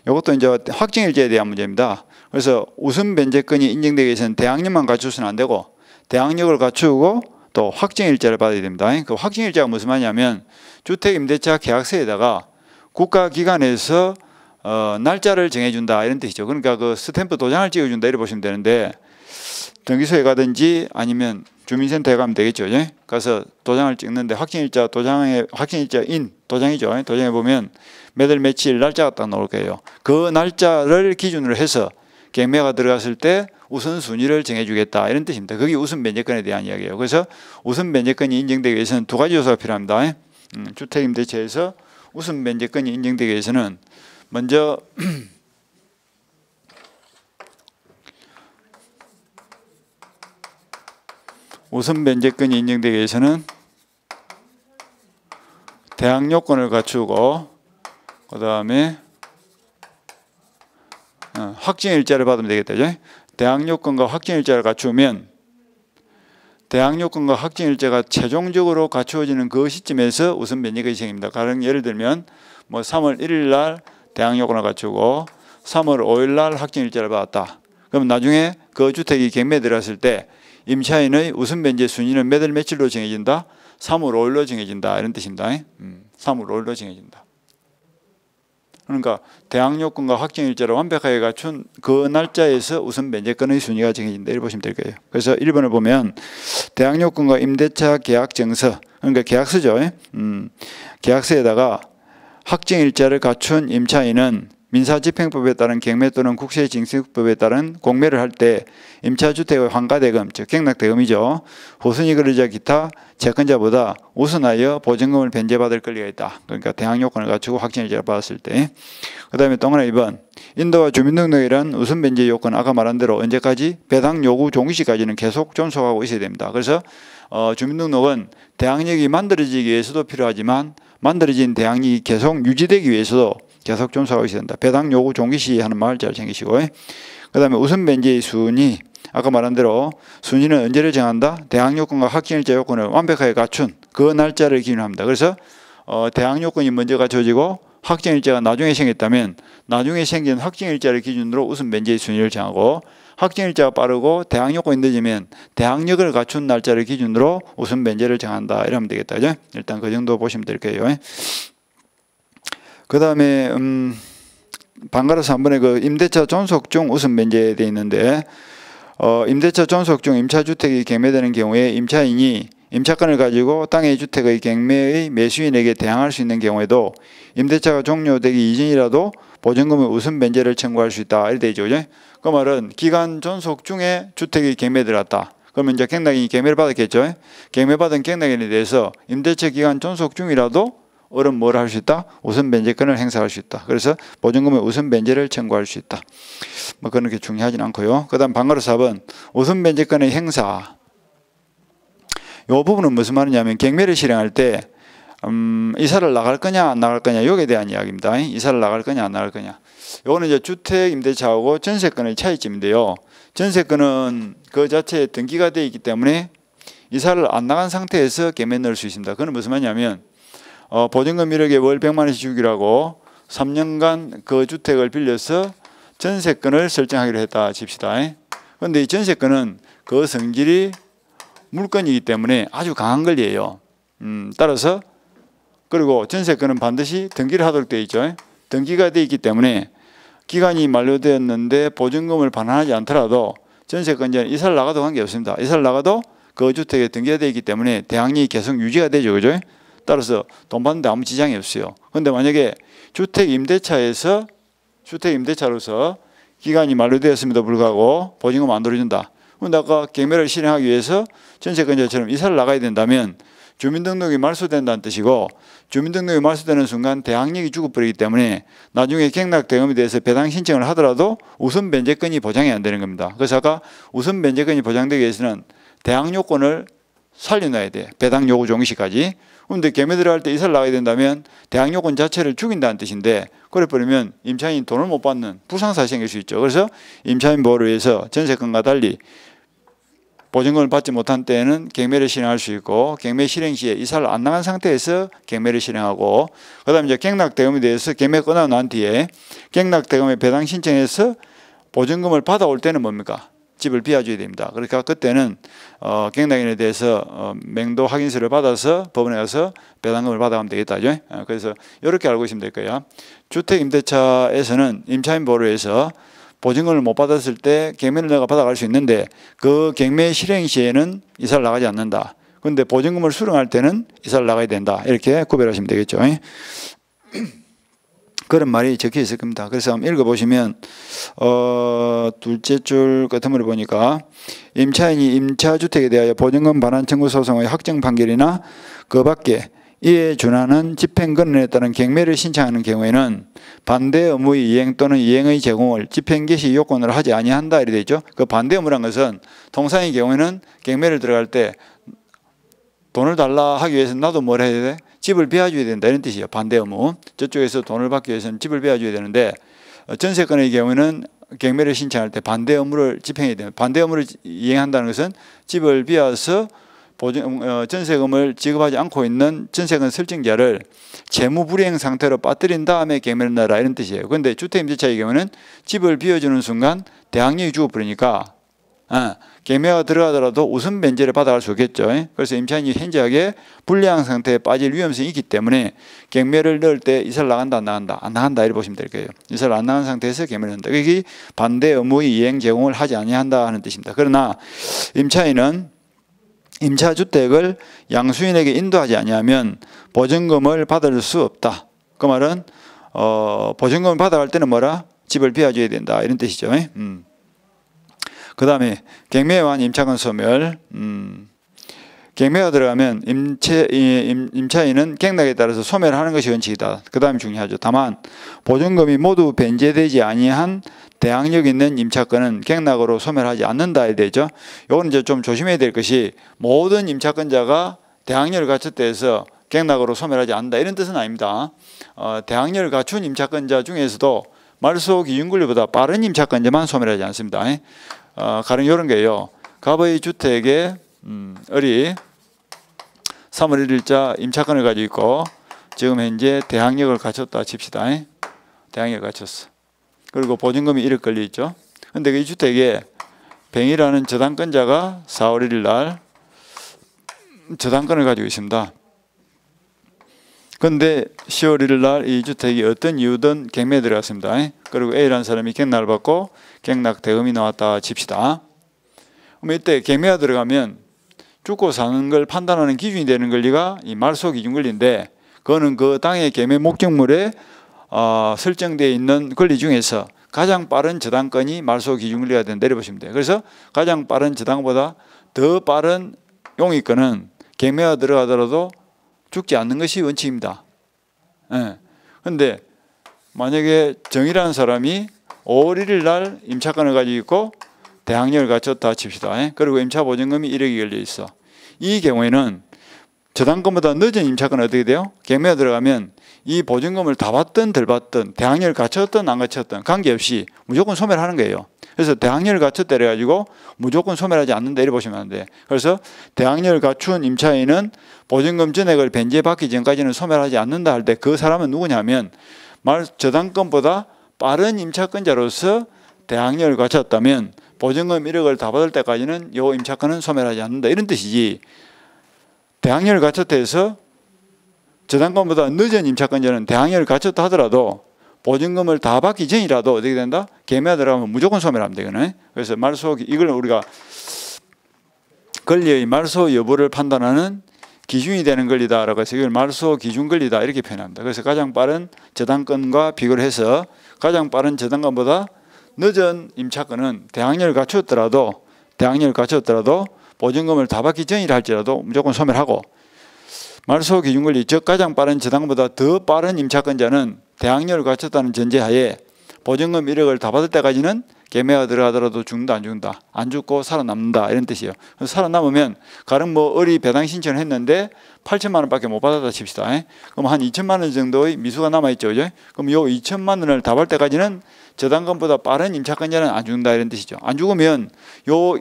이것도 이제 확정일자에 대한 문제입니다. 그래서 우선 변제권이 인정되기 위해서는 대항력만 갖추어서는 안 되고 대항력을 갖추고 또 확정일자를 받아야 됩니다. 그 확정일자가 무슨 말이냐면 주택임대차 계약서에다가 국가기관에서 날짜를 정해준다 이런 뜻이죠. 그러니까 그 스탬프 도장을 찍어준다 이렇게 보시면 되는데 등기소에 가든지 아니면 주민센터에 가면 되겠죠. 가서 도장을 찍는데 확정일자 도장에 확정일자인 도장이죠. 도장에 보면 몇 월 며칠 날짜가 딱 나올 거예요. 그 날짜를 기준으로 해서 경매가 들어갔을 때 우선순위를 정해주겠다 이런 뜻입니다. 그게 우선 변제권에 대한 이야기예요. 그래서 우선 변제권이 인정되기 위해서는 두 가지 요소가 필요합니다. 주택임대차에서 우선 변제권이 인정되기 위해서는 먼저 우선 변제권이 인정되기 위해서는 대항요건을 갖추고 그 다음에 확정일자를 받으면 되겠다. 대항요건과 확정일자를 갖추면 대항요건과 확정일자가 최종적으로 갖추어지는 그 시점에서 우선 변제권이 생깁니다. 가령 예를 들면 뭐 3월 1일 날 대항요건을 갖추고 3월 5일 날 확정일자를 받았다. 그럼 나중에 그 주택이 경매에 들어갔을 때 임차인의 우선 변제 순위는 몇 월 며칠로 정해진다? 3월 5일로 정해진다 이런 뜻입니다. 3월 5일로 정해진다. 그러니까 대항요건과 확정일자를 완벽하게 갖춘 그 날짜에서 우선 변제권의 순위가 정해진다 이렇게 보시면 될 거예요. 그래서 1번을 보면 대항요건과 임대차 계약정서 그러니까 계약서죠. 계약서에다가 확정일자를 갖춘 임차인은 민사집행법에 따른 경매 또는 국세징수법에 따른 공매를 할 때 임차주택의 환가대금, 즉 경락대금이죠. 후순위 거래자 기타 채권자보다 우선하여 보증금을 변제받을 권리가 있다. 그러니까 대항요건을 갖추고 확정일자를 받았을 때. 그 다음에 또 하나 2번. 인도와 주민등록이란 우선 변제 요건 아까 말한 대로 언제까지? 배당 요구 종이 시까지는 계속 존속하고 있어야 됩니다. 그래서 주민등록은 대항력이 만들어지기 위해서도 필요하지만 만들어진 대항력이 계속 유지되기 위해서도 계속 존속하고 있어야 된다. 배당 요구 종기시 하는 말 잘 챙기시고 그 다음에 우선 변제의 순위 아까 말한 대로 순위는 언제를 정한다? 대항요건과 확정일자 요건을 완벽하게 갖춘 그 날짜를 기준으로 합니다. 그래서 대항요건이 먼저 갖춰지고 확정일자가 나중에 생겼다면 나중에 생긴 확정일자를 기준으로 우선 변제의 순위를 정하고 확정일자가 빠르고 대항요건이 늦으면 대항력을 갖춘 날짜를 기준으로 우선 변제를 정한다 이러면 되겠다. 그죠? 일단 그 정도 보시면 될 거예요. 그 다음에 반가로서 한 번에 그 임대차 존속 중 우선 변제에 되어 있는데 임대차 존속 중 임차주택이 경매되는 경우에 임차인이 임차권을 가지고 땅의 주택의 경매의 매수인에게 대항할 수 있는 경우에도 임대차가 종료되기 이전이라도 보증금의 우선 변제를 청구할 수 있다 이렇게 되죠. 그 말은 기간 존속 중에 주택이 경매에 들어갔다. 그러면 이제 경락인이 경매를 받았겠죠. 경매받은 경락인에 대해서 임대차 기간 존속 중이라도 어른 뭘 할 수 있다? 우선 변제권을 행사할 수 있다. 그래서 보증금의 우선 변제를 청구할 수 있다. 뭐 그렇게 중요하진 않고요. 그 다음 반가로 4번 우선 변제권의 행사. 이 부분은 무슨 말이냐면 경매를 실행할 때 이사를 나갈 거냐 안 나갈 거냐 여기에 대한 이야기입니다. 이사를 나갈 거냐 안 나갈 거냐. 이거는 이제 주택 임대차하고 전세권의 차이점인데요. 전세권은 그 자체에 등기가 되어 있기 때문에 이사를 안 나간 상태에서 경매에 넣을 수 있습니다. 그건 무슨 말이냐면 보증금 1억에 월 100만 원씩 주기로 하고 3년간 그 주택을 빌려서 전세권을 설정하기로 했다 칩시다. 그런데 이 전세권은 그 성질이 물건이기 때문에 아주 강한 권리예요. 따라서 그리고 전세권은 반드시 등기를 하도록 되어 있죠. 등기가 되어 있기 때문에 기간이 만료되었는데 보증금을 반환하지 않더라도 전세권자는 이사를 나가도 관계없습니다. 이사를 나가도 그 주택에 등기가 되어 있기 때문에 대항력이 계속 유지가 되죠. 그죠? 따라서 돈 받는데 아무 지장이 없어요. 그런데 만약에 주택 임대차로서 기간이 만료되었음에도 불구하고 보증금 안 돌려준다. 그런데 아까 경매를 실행하기 위해서 전세권자처럼 이사를 나가야 된다면 주민등록이 말소된다는 뜻이고 주민등록이 말소되는 순간 대항력이 죽어버리기 때문에 나중에 경락대금에 대해서 배당 신청을 하더라도 우선 변제권이 보장이 안 되는 겁니다. 그래서 아까 우선 변제권이 보장되기 위해서는 대항요건을 살려놔야 돼. 배당 요구 종시까지. 그런데 개매 들어갈 때 이사를 나가야 된다면 대항 요건 자체를 죽인다는 뜻인데 그래 버리면 임차인이 돈을 못 받는 부상사가 생길 수 있죠. 그래서 임차인 보호를 위해서 전세건과 달리 보증금을 받지 못한 때에는 경매를 실행할 수 있고 경매 실행 시에 이사를 안 나간 상태에서 경매를 실행하고 그다음에 이제 갱락대금에 대해서 경매 끝나고 난 뒤에 갱락대금의 배당 신청해서 보증금을 받아올 때는 뭡니까? 집을 비워줘야 됩니다. 그러니까 그때는 갱락인에 대해서 맹도 확인서를 받아서 법원에 가서 배당금을 받아가면 되겠다죠. 그래서 이렇게 알고 있으면 될 거예요. 주택임대차에서는 임차인 보호를 위해서 보증금을 못 받았을 때 경매를 내가 받아갈 수 있는데 그 경매 실행 시에는 이사를 나가지 않는다. 그런데 보증금을 수령할 때는 이사를 나가야 된다. 이렇게 구별하시면 되겠죠. 그런 말이 적혀 있을 겁니다. 그래서 한번 읽어보시면 둘째 줄 끝머리 보니까 임차인이 임차주택에 대하여 보증금 반환 청구 소송의 확정 판결이나 그 밖에 이에 준하는 집행권에 따른 경매를 신청하는 경우에는 반대 의무의 이행 또는 이행의 제공을 집행 개시 요건으로 하지 아니한다 이렇게 되죠. 그 반대 의무란 것은 통상의 경우에는 경매를 들어갈 때 돈을 달라 하기 위해서는 나도 뭘 해야 돼? 집을 비워줘야 된다 이런 뜻이에요. 반대 의무. 저쪽에서 돈을 받기 위해서는 집을 비워줘야 되는데 전세권의 경우에는 경매를 신청할 때 반대 의무를 집행해야 돼요. 반대 의무를 이행한다는 것은 집을 비워서 전세금을 지급하지 않고 있는 전세금 설정자를 채무 불이행 상태로 빠뜨린 다음에 경매를 넣어라 이런 뜻이에요. 그런데 주택임대차의 경우는 집을 비워주는 순간 대항력이 죽어버리니까 경매가 들어가더라도 우선 면제를 받아갈 수 없겠죠. 그래서 임차인이 현저하게 불리한 상태에 빠질 위험성이 있기 때문에 경매를 넣을 때 이사를 나간다 안 나간다? 안 나간다 이렇게 보시면 될 거예요. 이사를 안 나간 상태에서 경매를 넣는다. 이게 반대 의무의 이행 제공을 하지 아니한다 하는 뜻입니다. 그러나 임차인은 임차주택을 양수인에게 인도하지 아니하면 보증금을 받을 수 없다. 그 말은 보증금을 받아갈 때는 뭐라? 집을 비워줘야 된다 이런 뜻이죠. 그 다음에 경매완 임차권 소멸. 경매가 들어가면 임차인은 갱락에 따라서 소멸하는 것이 원칙이다. 그 다음에 중요하죠. 다만 보증금이 모두 변제되지 아니한 대항력 있는 임차권은 갱락으로 소멸하지 않는다 해야 되죠. 이건 이제 좀 조심해야 될 것이 모든 임차권자가 대항력을 갖췄다 해서 갱락으로 소멸하지 않는다 이런 뜻은 아닙니다. 대항력을 갖춘 임차권자 중에서도 말소 기준 권리보다 빠른 임차권자만 소멸하지 않습니다. 가령 이런 게요. 갑의 주택에 을이 3월 1일자 임차권을 가지고 있고 지금 현재 대항력을 갖췄다 칩시다. 대항력을 갖췄어. 그리고 보증금이 1억 걸려 있죠. 그런데 이 주택에 뱅이라는 저당권자가 4월 1일 날 저당권을 가지고 있습니다. 그런데 10월 1일 날 이 주택이 어떤 이유든 경매에 들어갔습니다. 그리고 A라는 사람이 갱락을 받고 갱락 대금이 나왔다 칩시다. 그럼 이때 경매가 들어가면 죽고 사는 걸 판단하는 기준이 되는 권리가 이 말소 기준 권리인데 그거는 그 땅의 경매 목적물에 설정되어 있는 권리 중에서 가장 빠른 저당권이 말소 기준 권리가 된다 내려보시면 돼요. 그래서 가장 빠른 저당보다 더 빠른 용의권은 경매가 들어가더라도 죽지 않는 것이 원칙입니다. 그런데 만약에 정이라는 사람이 5월 1일 날 임차권을 가지고 있고 대항력을 갖췄다 칩시다. 그리고 임차보증금이 1억이 걸려 있어. 이 경우에는 저당권보다 늦은 임차권은 어떻게 돼요? 경매가 들어가면 이 보증금을 다 받든 덜 받든 대항력을 갖췄든 안 갖췄든 관계없이 무조건 소멸하는 거예요. 그래서 대항력을 갖췄다 그래가지고 무조건 소멸하지 않는다 이렇게 보시면 안 돼. 그래서 대항력을 갖춘 임차인은 보증금 전액을 변제받기 전까지는 소멸하지 않는다 할 때 그 사람은 누구냐면 저당권보다 빠른 임차권자로서 대항력을 갖췄다면 보증금 1억을 다 받을 때까지는 이 임차권은 소멸하지 않는다 이런 뜻이지. 대항력을 갖췄다 해서 저당권보다 늦은 임차권자는 대항력을 갖췄다 하더라도 보증금을 다 받기 전이라도 어떻게 된다? 경매가 들어가면 무조건 소멸하면 되거든요. 그래서 말소 이걸 우리가 권리의 말소 여부를 판단하는 기준이 되는 권리다라고 해서 이걸 말소 기준 권리다 이렇게 표현합니다. 그래서 가장 빠른 저당권과 비교를 해서 가장 빠른 저당권보다 늦은 임차권은 대항력을 갖췄더라도 보증금을 다 받기 전이라 할지라도 무조건 소멸하고 말소 기준 권리 즉 가장 빠른 저당보다 더 빠른 임차권자는 대항력을 갖췄다는 전제하에 보증금 1억을 다 받을 때까지는 계매가 들어가더라도 죽는다 안 죽는다? 안 죽고 살아남는다 이런 뜻이에요. 그래서 살아남으면 가령 뭐 을이 배당 신청을 했는데 8천만 원밖에 못 받았다 칩시다. 그럼 한 2천만 원 정도의 미수가 남아있죠. 그죠? 그럼 요 2천만 원을 답할 때까지는 저당금보다 빠른 임차권자는 안 죽는다 이런 뜻이죠. 안 죽으면 요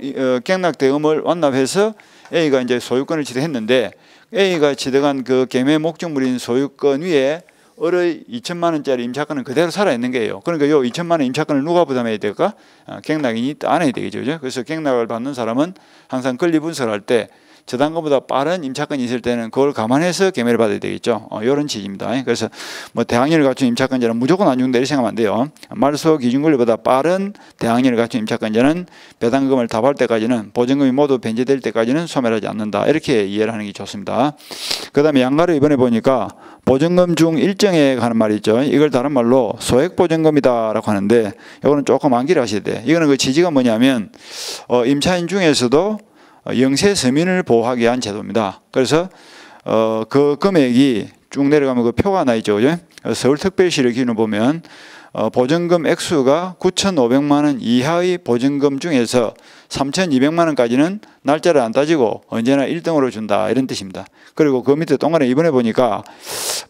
갱락 대금을 완납해서 A가 이제 소유권을 취득했는데 A가 취득한 그 계매 목적물인 소유권 위에 을의 2천만 원짜리 임차권은 그대로 살아있는 거예요. 그러니까 요 2천만 원 임차권을 누가 부담해야 될까? 갱락인이 안해야 되겠죠. 그죠? 그래서 갱락을 받는 사람은 항상 권리분석을 할 때 저당금보다 빠른 임차권이 있을 때는 그걸 감안해서 계매를 받아야 되겠죠. 이런 취지입니다. 그래서 뭐 대항력을 갖춘 임차권자는 무조건 안 죽는다 이렇게 생각하면 안 돼요. 말소 기준 권리보다 빠른 대항력을 갖춘 임차권자는 배당금을 답할 때까지는 보증금이 모두 변제될 때까지는 소멸하지 않는다. 이렇게 이해를 하는 게 좋습니다. 그 다음에 양가로 이번에 보니까 보증금 중 일정에 관한 말이 있죠. 이걸 다른 말로 소액보증금이다라고 하는데 이거는 조금 암기를 하셔야 돼. 이거는 그 취지가 뭐냐면 임차인 중에서도 영세 서민을 보호하기 위한 제도입니다. 그래서 그 금액이 쭉 내려가면 그 표가 하나 있죠. 그죠? 서울특별시를 기준으로 보면 보증금 액수가 9,500만 원 이하의 보증금 중에서 3,200만 원까지는 날짜를 안 따지고 언제나 1등으로 준다 이런 뜻입니다. 그리고 그 밑에 동안에 이번에 보니까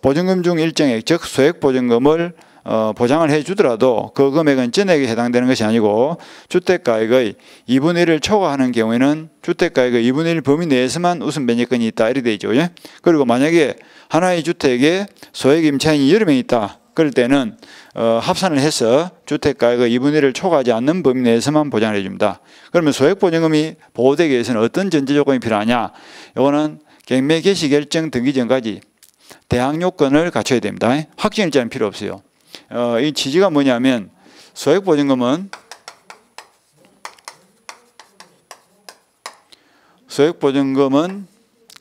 보증금 중 일정액 즉 소액보증금을 보장을 해주더라도 그 금액은 전액에 해당되는 것이 아니고 주택가액의 2분의 1을 초과하는 경우에는 주택가액의 2분의 1 범위 내에서만 우선 변제권이 있다 이렇게 되어 있죠. 그리고 만약에 하나의 주택에 소액 임차인이 여러 명 있다. 그럴 때는 합산을 해서 주택가액의 2분의 1을 초과하지 않는 범위 내에서만 보장을 해줍니다. 그러면 소액보증금이 보호되기 위해서는 어떤 전제 조건이 필요하냐? 이거는 경매 개시 결정 등기 전까지 대항 요건을 갖춰야 됩니다. 확정일자는 필요 없어요. 이 취지가 뭐냐면 소액보증금은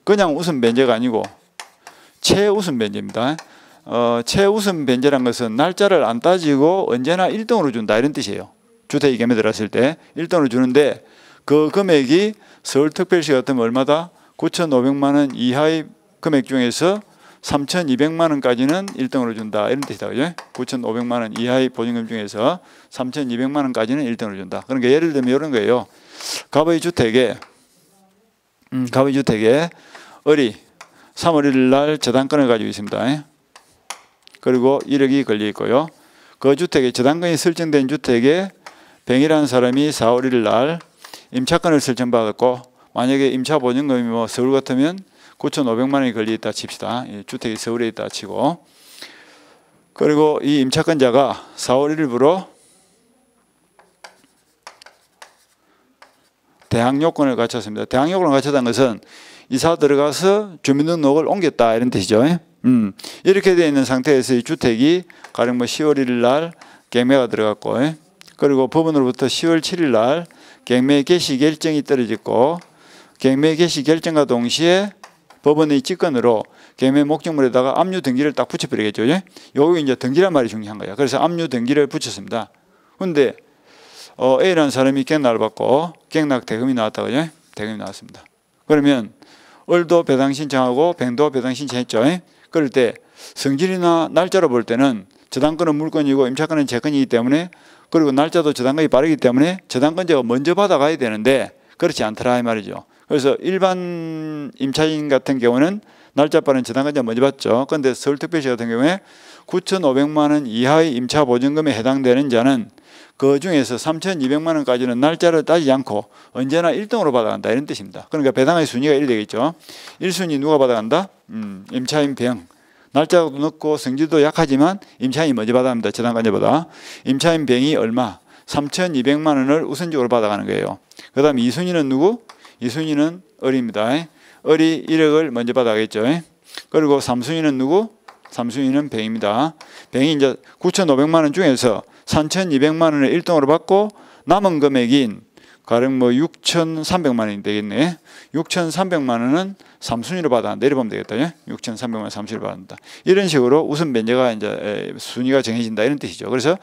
그냥 우선 변제가 아니고 최우선 변제입니다. 최우선 변제란 것은 날짜를 안 따지고 언제나 1등으로 준다 이런 뜻이에요. 주택이 경매 들어갔을 때 1등으로 주는데 그 금액이 서울특별시 같으면 얼마다? 9,500만 원 이하의 금액 중에서 3,200만 원까지는 1등으로 준다 이런 뜻이다. 그죠? 9,500만 원 이하의 보증금 중에서 3,200만 원까지는 1등으로 준다. 그러니까 예를 들면 이런 거예요. 갑의 주택에 을이 3월 1일 날 저당권을 가지고 있습니다. 그리고 1억이 걸려 있고요. 그 주택에 저당권이 설정된 주택에 병이라는 사람이 4월 1일 날 임차권을 설정받았고 만약에 임차 보증금이 뭐 서울 같으면 9,500만 원이 걸려 있다 칩시다. 주택이 서울에 있다 치고. 그리고 이 임차권자가 4월 1일부로 대항 요건을 갖췄습니다. 대항 요건을 갖췄다는 것은 이사 들어가서 주민등록을 옮겼다 이런 뜻이죠. 이렇게 되어 있는 상태에서 이 주택이 가령 뭐 10월 1일 날 경매가 들어갔고 그리고 법원으로부터 10월 7일 날 경매 개시 결정이 떨어졌고 경매 개시 결정과 동시에 법원의 직권으로 경매 목적물에다가 압류 등기를 딱 붙여버리겠죠. 여기 이제 등기란 말이 중요한 거예요. 그래서 압류 등기를 붙였습니다. 그런데 A라는 사람이 갱락을 받고 갱락 대금이 나왔다 그죠? 대금이 나왔습니다. 그러면 을도 배당 신청하고 병도 배당 신청했죠. 그럴 때 성질이나 날짜로 볼 때는 저당권은 물권이고 임차권은 재권이기 때문에 그리고 날짜도 저당권이 빠르기 때문에 저당권자가 먼저 받아가야 되는데 그렇지 않더라 이 말이죠. 그래서 일반 임차인 같은 경우는 날짜 빠른 저당권자 먼저 받죠. 그런데 서울특별시 같은 경우에 9,500만 원 이하의 임차 보증금에 해당되는 자는 그 중에서 3,200만 원까지는 날짜를 따지지 않고 언제나 1등으로 받아간다 이런 뜻입니다. 그러니까 배당의 순위가 1이 되겠죠. 1순위 누가 받아간다? 임차인 병. 날짜도 늦고 성질도 약하지만 임차인이 먼저 받아갑니다. 저당권자보다. 임차인 병이 얼마? 3,200만 원을 우선적으로 받아가는 거예요. 그 다음에 2순위는 누구? 2순위는 을입니다. 을이 1억을 먼저 받아가겠죠. 그리고 3순위는 누구? 3순위는 병입니다. 병이 이제 9,500만 원 중에서 3,200만 원을 1등으로 받고 남은 금액인 가령 뭐 6,300만 원이 되겠네. 6,300만 원은 3순위로 받아 내려보면 되겠다. 6,300만 원 3순위로 받는다. 이런 식으로 우선 변제가 이제 순위가 정해진다 이런 뜻이죠. 그래서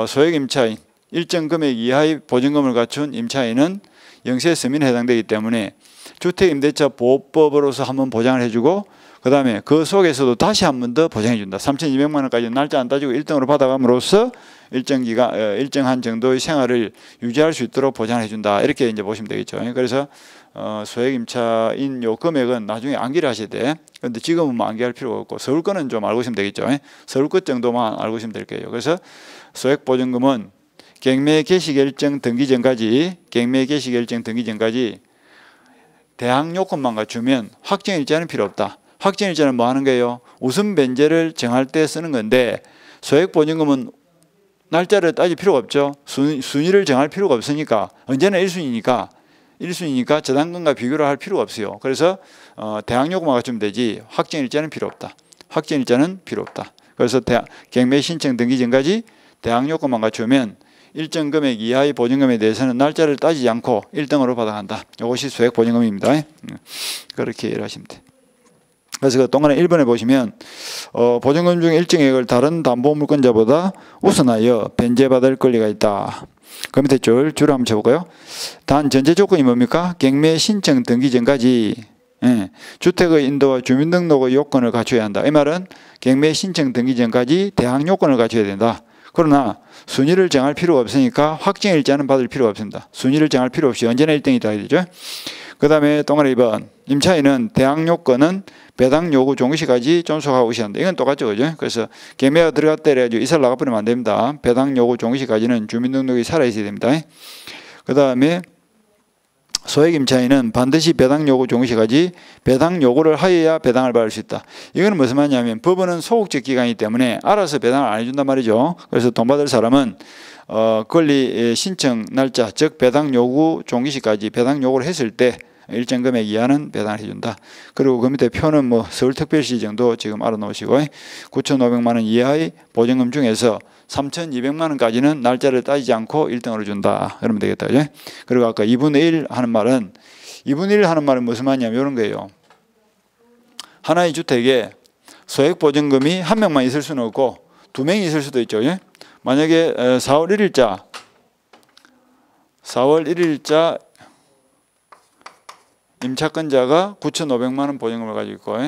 소액 임차인 일정 금액 이하의 보증금을 갖춘 임차인은 영세 서민에 해당되기 때문에 주택임대차 보호법으로서 한번 보장을 해주고 그 다음에 그 속에서도 다시 한 번 더 보장해 준다. 3,200만 원까지 날짜 안 따지고 1등으로 받아감으로써 일정 기간, 일정한 정도의 생활을 유지할 수 있도록 보장해 준다. 이렇게 이제 보시면 되겠죠. 그래서 소액 임차인 요 금액은 나중에 암기를 하셔야 돼. 근데 지금은 뭐 암기할 필요가 없고 서울 거는 좀 알고 있으면 되겠죠. 서울 것 정도만 알고 있으면 될 거예요. 그래서 소액 보증금은 경매 개시 결정 등기 전까지 대항 요건만 갖추면 확정일자는 필요 없다. 확정일자는 뭐 하는 거예요? 우선 변제를 정할 때 쓰는 건데 소액 보증금은 날짜를 따질 필요가 없죠. 순위를 정할 필요가 없으니까 언제나 1순위니까 저당금과 비교를 할 필요가 없어요. 그래서 대항 요건만 갖추면 되지 확정일자는 필요 없다. 그래서 경매 신청 등기 전까지 대항 요건만 갖추면 일정 금액 이하의 보증금에 대해서는 날짜를 따지지 않고 1등으로 받아간다. 이것이 소액 보증금입니다. 그렇게 이해하시면 돼. 그래서 그 동안에 1번에 보시면 보증금 중 일정액을 다른 담보물권자보다 우선하여 변제받을 권리가 있다. 그 밑에 줄을 한번 쳐볼까요? 단 전제 조건이 뭡니까? 경매 신청 등기 전까지 주택의 인도와 주민등록의 요건을 갖춰야 한다. 이 말은 경매 신청 등기 전까지 대항 요건을 갖춰야 된다. 그러나 순위를 정할 필요가 없으니까 확정일자는 받을 필요가 없습니다. 순위를 정할 필요 없이 언제나 1등이 다 되죠. 그 다음에 동아리 2번 임차인은 대항 요건은 배당 요구 종시까지 존속하고 있어야 한다. 이건 똑같죠, 그죠? 그래서 경매가 들어갔다 해가지고 이사를 나가버리면 안 됩니다. 배당 요구 종시까지는 주민등록이 살아있어야 됩니다. 그 다음에 소액 임차인은 반드시 배당 요구 종시까지 배당 요구를 하여야 배당을 받을 수 있다. 이거는 무슨 말이냐면 법원은 소극적 기관이기 때문에 알아서 배당을 안 해준단 말이죠. 그래서 돈 받을 사람은 권리 신청 날짜 즉 배당 요구 종시까지 배당 요구를 했을 때 일정 금액 이하는 배당을 해준다. 그리고 그 밑에 표는 뭐 서울특별시 정도 지금 알아놓으시고 9,500만 원 이하의 보증금 중에서 3,200만 원까지는 날짜를 따지지 않고 1등으로 준다. 그러면 되겠다. 그죠? 그리고 아까 2분의 1 하는 말은 무슨 말이냐면 이런 거예요. 하나의 주택에 소액 보증금이 한 명만 있을 수는 없고 두 명이 있을 수도 있죠. 그죠? 만약에 4월 1일자 임차권자가 9,500만 원 보증금을 가지고 있고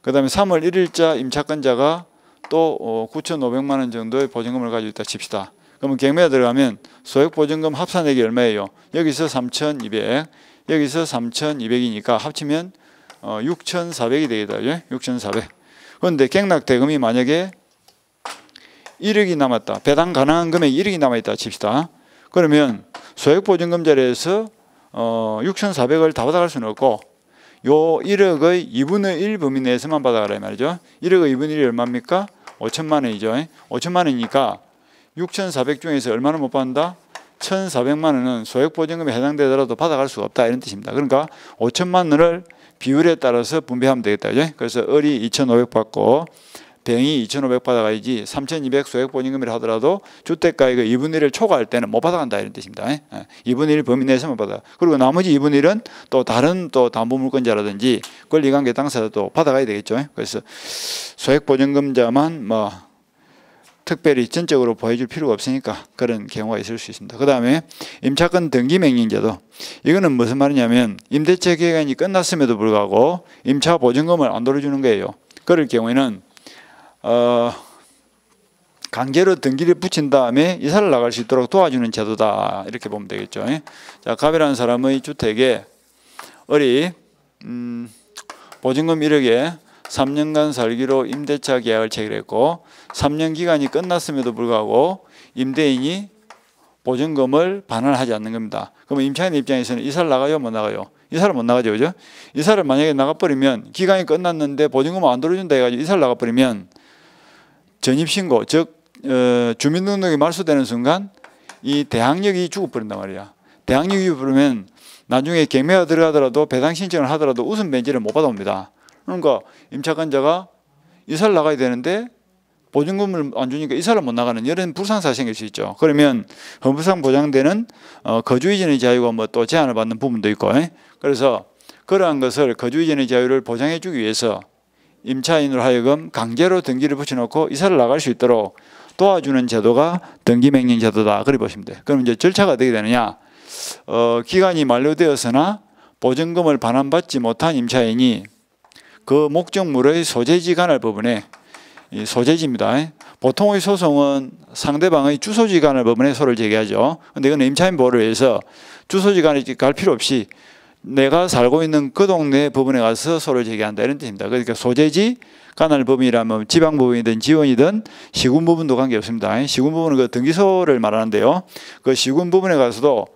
그 다음에 3월 1일자 임차권자가 또 9,500만 원 정도의 보증금을 가지고 있다 칩시다. 그러면 경매가 들어가면 소액 보증금 합산액이 얼마예요? 여기서 3,200, 여기서 3,200이니까 합치면 6,400이 되겠다. 6,400. 그런데 경락 대금이 만약에 1억이 남았다. 배당 가능한 금액이 1억이 남아있다 칩시다. 그러면 소액 보증금 자리에서 6,400을 다 받아갈 수는 없고 요 1억의 2분의 1 범위 내에서만 받아가라 이 말이죠. 1억의 2분의 1이 얼마입니까? 5천만 원이죠. 5천만 원이니까 6,400 중에서 얼마나 못 받는다? 1,400만 원은 소액 보증금에 해당되더라도 받아갈 수가 없다 이런 뜻입니다. 그러니까 5천만 원을 비율에 따라서 분배하면 되겠다. 그래서 을이 2,500 받고 병이 2,500 받아가야지 3,200 소액 보증금이라 하더라도 주택가액의 2분의 1을 초과할 때는 못 받아간다 이런 뜻입니다. 2분의 1 범위 내에서만 받아. 그리고 나머지 2분의 1은 또 다른 또 담보물권자라든지 권리관계 당사자도 받아가야 되겠죠. 그래서 소액 보증금자만 뭐 특별히 전적으로 보여줄 필요가 없으니까 그런 경우가 있을 수 있습니다. 그 다음에 임차권 등기명령제도 이거는 무슨 말이냐면 임대차 기간이 끝났음에도 불구하고 임차 보증금을 안 돌려주는 거예요. 그럴 경우에는 강제로 등기를 붙인 다음에 이사를 나갈 수 있도록 도와주는 제도다 이렇게 보면 되겠죠. 자, 갑이라는 사람의 주택에 을이 보증금 1억에 3년간 살기로 임대차 계약을 체결했고 3년 기간이 끝났음에도 불구하고 임대인이 보증금을 반환하지 않는 겁니다. 그러면 임차인 입장에서는 이사를 나가요? 못 나가요? 이사를 못 나가죠. 그죠? 이사를 만약에 나가버리면 기간이 끝났는데 보증금을 안 돌려준다 해가지고 이사를 나가버리면 전입신고 즉 주민등록이 말소되는 순간 이 대항력이 죽어버린단 말이야. 대항력이 죽어버리면 나중에 경매가 들어가더라도 배당 신청을 하더라도 우선 변제를 못 받아옵니다. 그러니까 임차권자가 이사를 나가야 되는데 보증금을 안 주니까 이사를 못 나가는 이런 불상사가 생길 수 있죠. 그러면 헌법상 보장되는 거주 이전의 자유가 뭐 또 제한을 받는 부분도 있고 그래서 그러한 것을 거주 이전의 자유를 보장해 주기 위해서 임차인으로 하여금 강제로 등기를 붙여놓고 이사를 나갈 수 있도록 도와주는 제도가 등기명령 제도다. 그래 보시면 돼요. 그럼 이제 절차가 어떻게 되느냐? 기간이 만료되었으나 보증금을 반환받지 못한 임차인이 그 목적물의 소재지 관할 부분에 이 소재지입니다. 보통의 소송은 상대방의 주소지 관할 부분에 소를 제기하죠. 근데 이건 임차인 보호를 위해서 주소지 관에 갈 필요 없이 내가 살고 있는 그 동네 부분에 가서 소를 제기한다 이런 뜻입니다. 그러니까 소재지 관할 부분이라면 지방 부분이든 지원이든 시군 부분도 관계없습니다. 시군 부분은 그 등기소를 말하는데요. 그 시군 부분에 가서도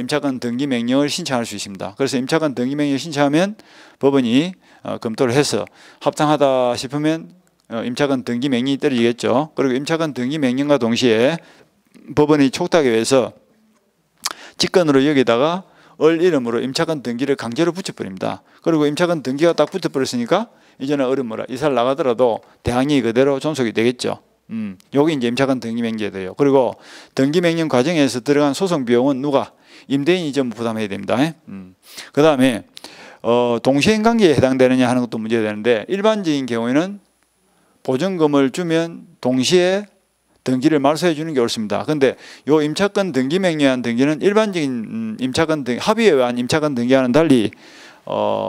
임차권 등기 명령을 신청할 수 있습니다. 그래서 임차권 등기 명령을 신청하면 법원이 검토를 해서 합당하다 싶으면 임차권 등기 명령이 떨어지겠죠. 그리고 임차권 등기 명령과 동시에 법원이 촉탁에 의해서 직권으로 여기다가 을 이름으로 임차권 등기를 강제로 붙여버립니다. 그리고 임차권 등기가 딱 붙어버렸으니까 이제는 어려워라. 이사를 나가더라도 대항력이 그대로 존속이 되겠죠. 여기 이제 임차권 등기 명령이 돼요. 그리고 등기 명령 과정에서 들어간 소송 비용은 누가? 임대인이 전부 부담해야 됩니다. 그 다음에 동시행 관계에 해당되느냐 하는 것도 문제가 되는데 일반적인 경우에는 보증금을 주면 동시에 등기를 말소해 주는 게 옳습니다. 근데 요 임차권 등기 명령한 등기는 일반적인 임차권 등기, 합의에 의한 임차권 등기와는 달리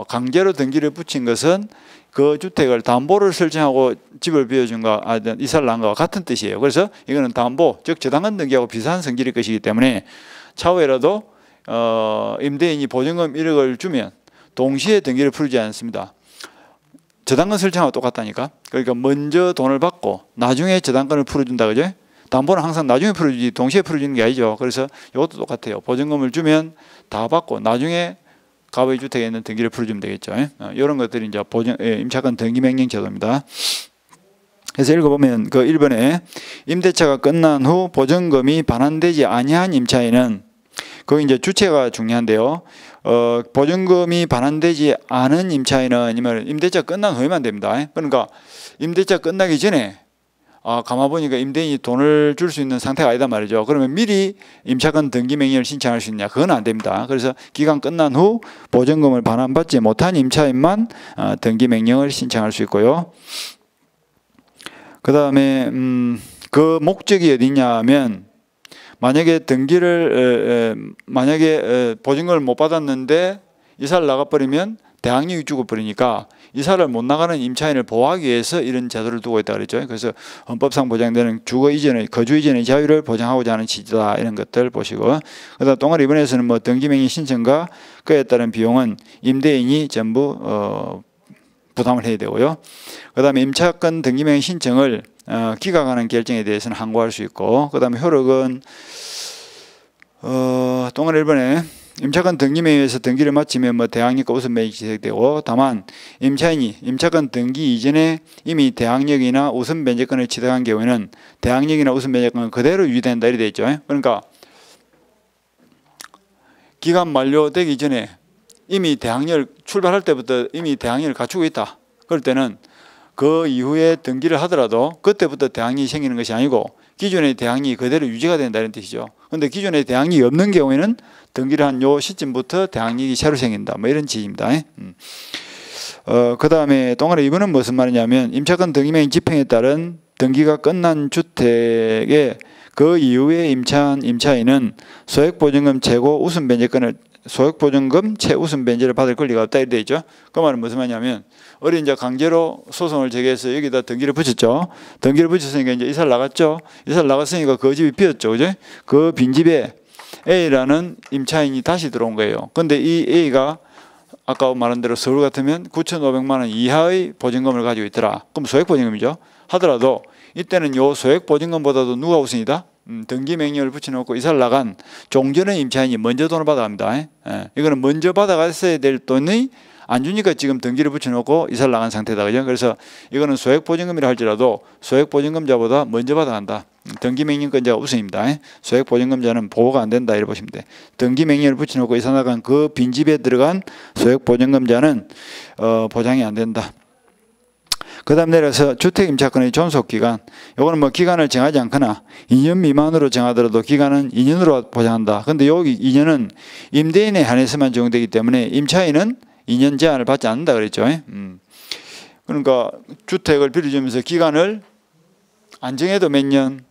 강제로 등기를 붙인 것은 그 주택을 담보를 설정하고 집을 비워준 거, 이사를 난 거와 같은 뜻이에요. 그래서 이거는 담보, 즉 저당권 등기하고 비슷한 성질의 것이기 때문에 차후에라도 임대인이 보증금 1억을 주면 동시에 등기를 풀지 않습니다. 저당권 설정하고 똑같다니까. 그러니까 먼저 돈을 받고 나중에 저당권을 풀어준다, 그죠? 담보는 항상 나중에 풀어주지 동시에 풀어주는 게 아니죠. 그래서 이것도 똑같아요. 보증금을 주면 다 받고 나중에 가부의 주택에 있는 등기를 풀어주면 되겠죠. 이런 것들이 이제 임차권 등기 명령 제도입니다. 그래서 읽어보면 그 1번에 임대차가 끝난 후 보증금이 반환되지 아니한 임차인은 거기 이제 주체가 중요한데요. 보증금이 반환되지 않은 임차인은 임대차 끝난 후에만 됩니다. 그러니까 임대차 끝나기 전에 가만 보니까 임대인이 돈을 줄 수 있는 상태가 아니다 말이죠. 그러면 미리 임차권 등기 명령을 신청할 수 있냐? 그건 안 됩니다. 그래서 기간 끝난 후 보증금을 반환받지 못한 임차인만 등기 명령을 신청할 수 있고요. 그 다음에 그 목적이 어디냐 하면 만약에 보증금을 못 받았는데 이사를 나가버리면 대항력이 죽어버리니까 이사를 못 나가는 임차인을 보호하기 위해서 이런 제도를 두고 있다 그랬죠. 그래서 헌법상 보장되는 거주 이전의 자유를 보장하고자 하는 취지다 이런 것들 보시고, 그다음 동아리 2번에서는 뭐 등기명의 신청과 그에 따른 비용은 임대인이 전부 부담을 해야 되고요. 그다음에 임차권 등기명의 신청을 기각하는 결정에 대해서는 항고할 수 있고, 그다음에 효력은 동아리 1번에 임차권 등기명의에서 등기를 마치면 뭐 대항력과 우선변제가 지속되고, 다만 임차인이 임차권 등기 이전에 이미 대항력이나 우선변제권을 취득한 경우에는 대항력이나 우선변제권은 그대로 유지된다 이렇게 되어 있죠. 그러니까 기간 만료되기 전에 이미 대항력을 출발할 때부터 이미 대항력을 갖추고 있다. 그럴 때는 그 이후에 등기를 하더라도 그때부터 대항력이 생기는 것이 아니고 기존의 대항력이 그대로 유지가 된다는 뜻이죠. 그런데 기존의 대항력이 없는 경우에는 등기를 한 요 시점부터 대항력이 새로 생긴다. 뭐 이런 지입니다. 그 다음에 동아리 2번은 무슨 말이냐면 임차권 등기명의 집행에 따른 등기가 끝난 주택의 그 이후에 임차인은 소액보증금 최고 우선변제권을 소액보증금 최우선변제를 받을 권리가 없다 이렇게 되어 있죠. 그 말은 무슨 말이냐면 어린 이제 강제로 소송을 제기해서 여기다 등기를 붙였죠. 등기를 붙였으니까 이제 이사를 나갔죠. 이사를 나갔으니까 그 집이 비었죠. 그죠? 그 빈집에 A라는 임차인이 다시 들어온 거예요. 근데 이 A가 아까 말한 대로 서울 같으면 9,500만 원 이하의 보증금을 가지고 있더라. 그럼 소액보증금이죠. 하더라도 이때는 요 소액보증금보다도 누가 우선이다? 등기 명령을 붙여놓고 이사를 나간 종전의 임차인이 먼저 돈을 받아갑니다. 이거는 먼저 받아갔어야 될 돈이 안 주니까 지금 등기를 붙여놓고 이사를 나간 상태다. 그죠? 그래서 이거는 소액보증금이라 할지라도 소액보증금자보다 먼저 받아간다. 등기명령권자가 우선입니다. 소액보증금자는 보호가 안 된다 이렇게 보시면 돼. 등기명령을 붙여놓고 이사 나간 그 빈집에 들어간 소액보증금자는 보장이 안 된다. 그 다음 내려서 주택임차권의 존속기간, 요거는 뭐 기간을 정하지 않거나 2년 미만으로 정하더라도 기간은 2년으로 보장한다. 근데 여기 2년은 임대인에 한해서만 적용되기 때문에 임차인은 2년 제한을 받지 않는다 그랬죠. 그러니까 주택을 빌려주면서 기간을 안 정해도 몇 년,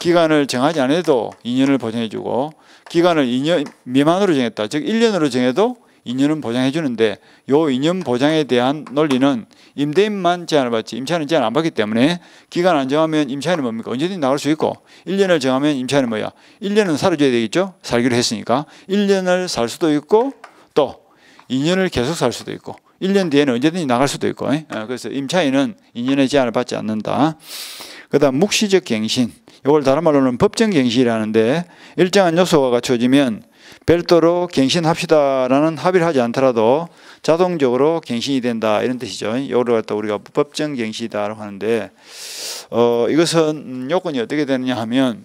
기간을 정하지 않아도 2년을 보장해주고, 기간을 2년 미만으로 정했다. 즉 1년으로 정해도 2년은 보장해 주는데 요 2년 보장에 대한 논리는 임대인만 제한을 받지 임차인은 제한 안 받기 때문에 기간 안 정하면 임차인은 뭡니까? 언제든지 나갈 수 있고 1년을 정하면 임차인은 뭐야? 1년은 살아줘야 되겠죠? 살기로 했으니까 1년을 살 수도 있고 또 2년을 계속 살 수도 있고 1년 뒤에는 언제든지 나갈 수도 있고 그래서 임차인은 2년의 제한을 받지 않는다. 그 다음 묵시적 갱신, 이걸 다른 말로는 법정 갱신이라는데 일정한 요소가 갖춰지면 별도로 갱신합시다라는 합의를 하지 않더라도 자동적으로 갱신이 된다 이런 뜻이죠. 이걸 갖다 우리가 법정 갱신이다라고 하는데 이것은 요건이 어떻게 되느냐 하면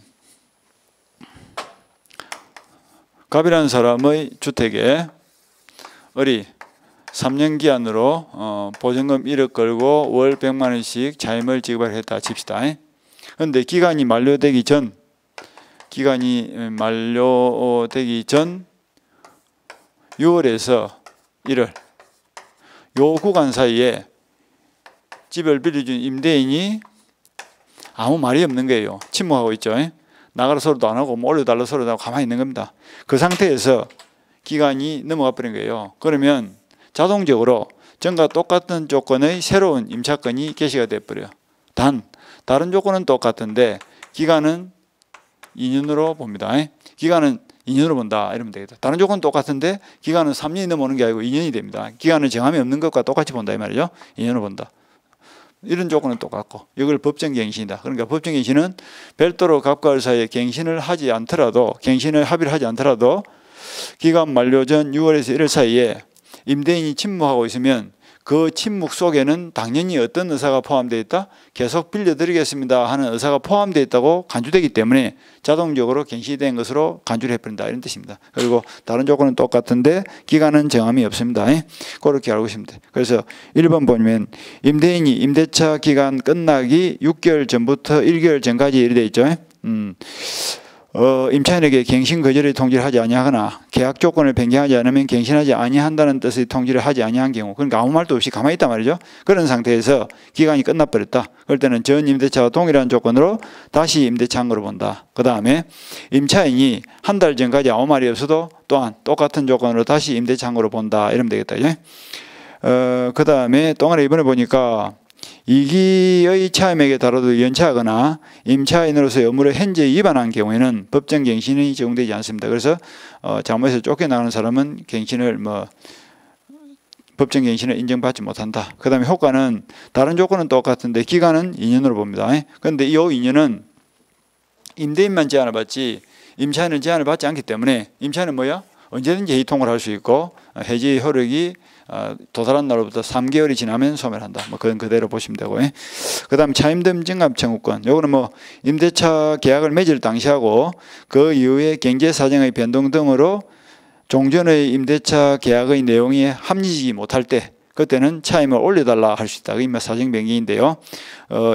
갑이라는 사람의 주택에 3년 기한으로 보증금 1억 걸고 월 100만 원씩 차임을 지급을 했다 칩시다. 그런데 기간이 만료되기 전 6월에서 1월 요 구간 사이에 집을 빌려준 임대인이 아무 말이 없는 거예요. 침묵하고 있죠. 나가라 소리도 안 하고 뭐 올려달라 소리도 하고 가만히 있는 겁니다. 그 상태에서 기간이 넘어가 버린 거예요. 그러면 자동적으로 전과 똑같은 조건의 새로운 임차권이 개시가 돼버려요. 단 다른 조건은 똑같은데 기간은 2년으로 봅니다. 기간은 2년으로 본다 이러면 되겠다. 다른 조건은 똑같은데 기간은 3년이 넘어오는 게 아니고 2년이 됩니다. 기간은 정함이 없는 것과 똑같이 본다 이 말이죠. 2년으로 본다. 이런 조건은 똑같고 이걸 법정갱신이다. 그러니까 법정갱신은 별도로 갑과 을 사이에 갱신을 하지 않더라도 갱신을 합의를 하지 않더라도 기간 만료 전 6월에서 1월 사이에 임대인이 침묵하고 있으면 그 침묵 속에는 당연히 어떤 의사가 포함되어 있다? 계속 빌려드리겠습니다 하는 의사가 포함되어 있다고 간주되기 때문에 자동적으로 갱신된 것으로 간주를 해버린다 이런 뜻입니다. 그리고 다른 조건은 똑같은데 기간은 정함이 없습니다. 그렇게 알고 있습니다. 그래서 1번 보면 임대인이 임대차 기간 끝나기 6개월 전부터 1개월 전까지 이렇게 되어 있죠. 임차인에게 갱신 거절의 통지를 하지 아니하거나 계약 조건을 변경하지 않으면 갱신하지 아니한다는 뜻의 통지를 하지 아니한 경우, 그러니까 아무 말도 없이 가만히 있단 말이죠. 그런 상태에서 기간이 끝나버렸다. 그럴 때는 전 임대차와 동일한 조건으로 다시 임대차한 거로 본다. 그 다음에 임차인이 한 달 전까지 아무 말이 없어도 또한 똑같은 조건으로 다시 임대차한 거로 본다. 이러면 되겠다. 그 다음에 또 하나 이번에 보니까 2기의 차임에게 다뤄도 연체하거나 임차인으로서의 의무를 현재 위반한 경우에는 법정갱신이 적용되지 않습니다. 그래서 잘못해서 쫓겨나가는 사람은 법정갱신을 인정받지 못한다. 그 다음에 효과는 다른 조건은 똑같은데 기간은 2년으로 봅니다. 그런데 이 2년은 임대인만 제한을 받지 임차인은 제한을 받지 않기 때문에 임차인은 뭐야? 언제든지 해지통을 할 수 있고 해지 효력이 도달한 날로부터 3개월이 지나면 소멸한다. 그건 그대로 보시면 되고. 그 다음 차임금 증감 청구권. 요거는 임대차 계약을 맺을 당시하고 그 이후에 경제 사정의 변동 등으로 종전의 임대차 계약의 내용이 합리적이 못할 때 그때는 차임을 올려달라 할 수 있다. 그게 사정 변경인데요.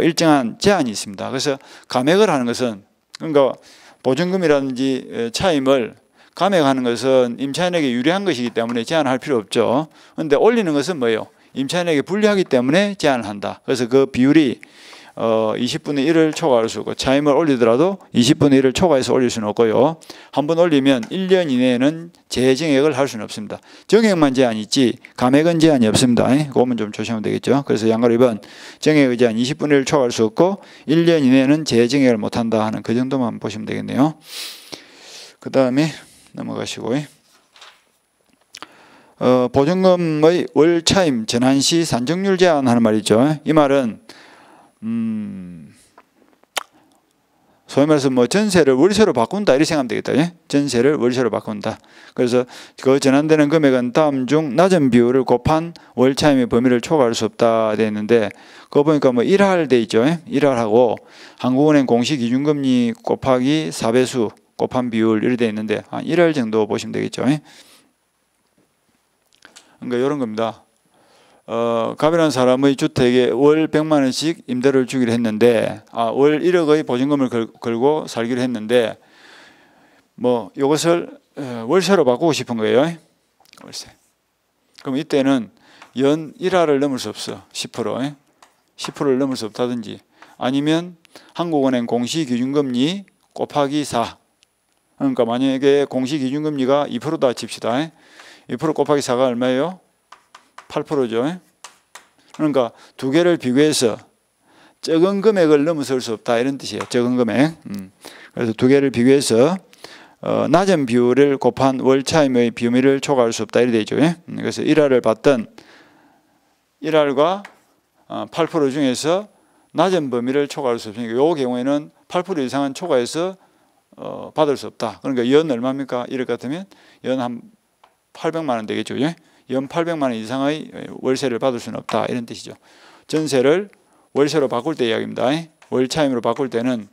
일정한 제한이 있습니다. 그래서 감액을 하는 것은 그러니까 보증금이라든지 차임을 감액하는 것은 임차인에게 유리한 것이기 때문에 제한할 필요 없죠. 그런데 올리는 것은 뭐예요? 임차인에게 불리하기 때문에 제한을 한다. 그래서 그 비율이 20분의 1을 초과할 수 없고 차임을 올리더라도 20분의 1을 초과해서 올릴 수는 없고요. 한번 올리면 1년 이내에는 재정액을 할 수는 없습니다. 정액만 제한이 있지 감액은 제한이 없습니다. 그거만 좀 조심하면 되겠죠. 그래서 양가로 2번 정액의 제한 20분의 1을 초과할 수 없고 1년 이내에는 재정액을 못한다 하는 그 정도만 보시면 되겠네요. 그 다음에 넘어가시고 보증금의 월차임 전환시 산정률 제한하는 말이죠. 이 말은 소위 말해서 전세를 월세로 바꾼다 이렇게 생각하면 되겠다. 전세를 월세로 바꾼다. 그래서 그 전환되는 금액은 다음 중 낮은 비율을 곱한 월차임의 범위를 초과할 수 없다 되어 있는데 그거 보니까 1할 돼 있죠. 1할하고 한국은행 공시기준금리 곱하기 4배수 곱한 비율 이렇게 되어 있는데 한 1할 정도 보시면 되겠죠. 그러니까 이런 겁니다. 갑이라는 사람의 주택에 월 100만 원씩 임대료를 주기로 했는데 월 1억의 보증금을 걸고 살기로 했는데 이것을 월세로 바꾸고 싶은 거예요. 월세. 그럼 이때는 연 1할을 넘을 수 없어. 10%를 넘을 수 없다든지 아니면 한국은행 공시기준금리 곱하기 4. 그러니까 만약에 공시기준금리가 2%다 칩시다. 2% 곱하기 4가 얼마예요? 8%죠. 그러니까 두 개를 비교해서 적은 금액을 넘어설 수 없다 이런 뜻이에요. 적은 금액. 그래서 두 개를 비교해서 낮은 비율을 곱한 월 차임의 비밀을 초과할 수 없다 이렇게 되죠. 그래서 1할을 받던 1할과 8% 중에서 낮은 범위를 초과할 수 없으니까 이 경우에는 8% 이상은 초과해서 받을 수 없다. 그러니까 연 얼마입니까? 1억 같으면 연 한 800만 원 되겠죠. 연 800만 원 이상의 월세를 받을 수는 없다 이런 뜻이죠. 전세를 월세로 바꿀 때 이야기입니다. 월 차임으로 바꿀 때는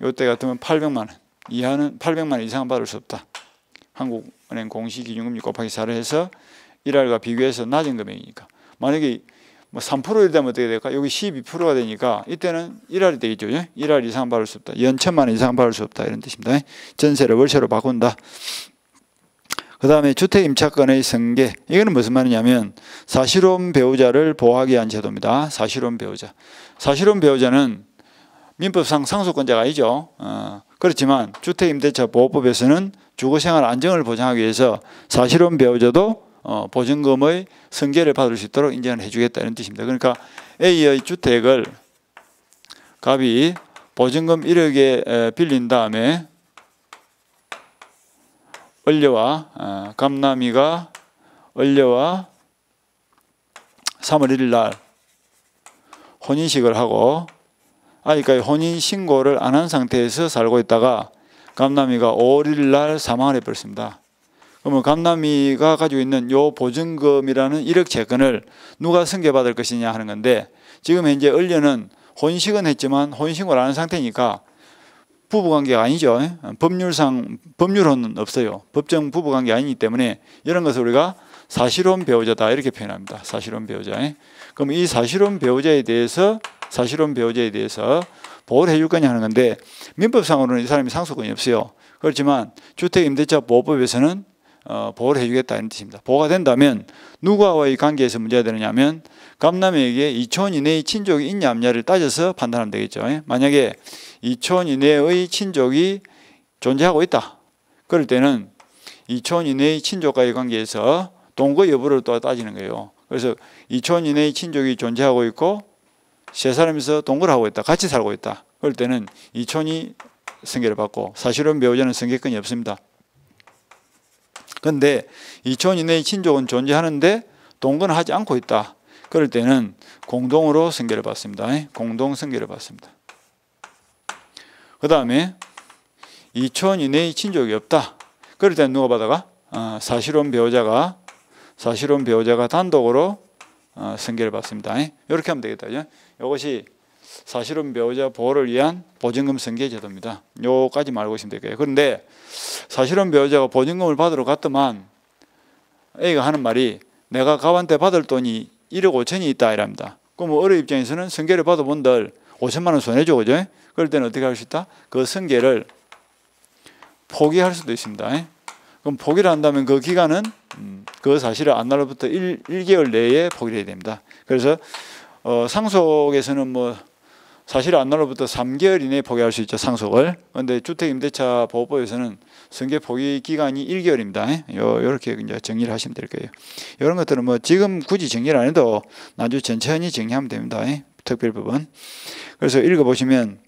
이때 같으면 800만 원 이하는 800만 원 이상은 받을 수 없다. 한국은행 공시기준금리 곱하기 4를 해서 1할과 비교해서 낮은 금액이니까 만약에 뭐 3%이 되면 어떻게 될까? 여기 12%가 되니까 이때는 1할이 되겠죠. 1할 이상 받을 수 없다. 연 1000만 원 이상 받을 수 없다 이런 뜻입니다. 전세를 월세로 바꾼다. 그 다음에 주택임차권의 승계. 이거는 무슨 말이냐면 사실혼 배우자를 보호하기 위한 제도입니다. 사실혼 배우자. 사실혼 배우자는 민법상 상속권자가 아니죠. 그렇지만 주택임대차보호법에서는 주거생활 안정을 보장하기 위해서 사실혼 배우자도 보증금의 승계를 받을 수 있도록 인정을 해주겠다 이런 뜻입니다. 그러니까 A의 주택을 갑이 보증금 1억에 빌린 다음에 을려와 갑남이가 을려와 3월 1일 날 혼인식을 하고 아직까지 혼인신고를 안 한 상태에서 살고 있다가 갑남이가 5월 1일 날 사망을 해버렸습니다. 그러면 갑남이가 가지고 있는 요 보증금이라는 1억 채권을 누가 승계받을 것이냐 하는 건데 지금 현재 을려는 혼인식은 했지만 혼인신고를 안 한 상태니까 부부관계가 아니죠. 법률혼은 없어요. 법정 부부관계 아니기 때문에 이런 것을 우리가 사실혼 배우자다 이렇게 표현합니다. 사실혼 배우자. 그럼 이 사실혼 배우자에 대해서 보호를 해줄 거냐 하는 건데 민법상으로는 이 사람이 상속권이 없어요. 그렇지만 주택임대차보호법에서는 보호를 해주겠다 이런 뜻입니다. 보호가 된다면 누구와의 관계에서 문제가 되느냐면 갑남에게 2촌 이내의 친족이 있냐 없냐를 따져서 판단하면 되겠죠. 만약에 2촌 이내의 친족이 존재하고 있다. 그럴 때는 2촌 이내의 친족과의 관계에서 동거 여부를 또 따지는 거예요. 그래서 2촌 이내의 친족이 존재하고 있고 세 사람이서 동거를 하고 있다. 같이 살고 있다. 그럴 때는 2촌이 승계를 받고 사실혼 배우자는 승계권이 없습니다. 그런데 2촌 이내의 친족은 존재하는데 동거는 하지 않고 있다. 그럴 때는 공동으로 승계를 받습니다. 공동 승계를 받습니다. 그 다음에 2촌 이내의 친족이 없다. 그럴 때는 누가 받아가? 사실혼 배우자가 단독으로 승계를 받습니다. 이렇게 하면 되겠다. 이것이 사실혼 배우자 보호를 위한 보증금 승계 제도입니다. 요까지만 알고 있으면 될까요? 그런데 사실혼 배우자가 보증금을 받으러 갔더만 A가 하는 말이 내가 갑한테 받을 돈이 1억 5천이 있다 이랍니다. 그럼 어느 입장에서는 승계를 받아본들 5천만 원 손해줘. 그죠? 그럴 때는 어떻게 할 수 있다? 그 승계를 포기할 수도 있습니다. 그럼 포기를 한다면 그 기간은 그 사실을 안 날로부터 1개월 내에 포기를 해야 됩니다. 그래서 상속에서는 뭐 사실을 안 날로부터 3개월 이내에 포기할 수 있죠. 상속을. 그런데 주택임대차보호법에서는 승계 포기 기간이 1개월입니다. 이렇게 이제 정리를 하시면 될 거예요. 이런 것들은 뭐 지금 굳이 정리를 안 해도 나중에 천천히 정리하면 됩니다. 특별법은. 그래서 읽어보시면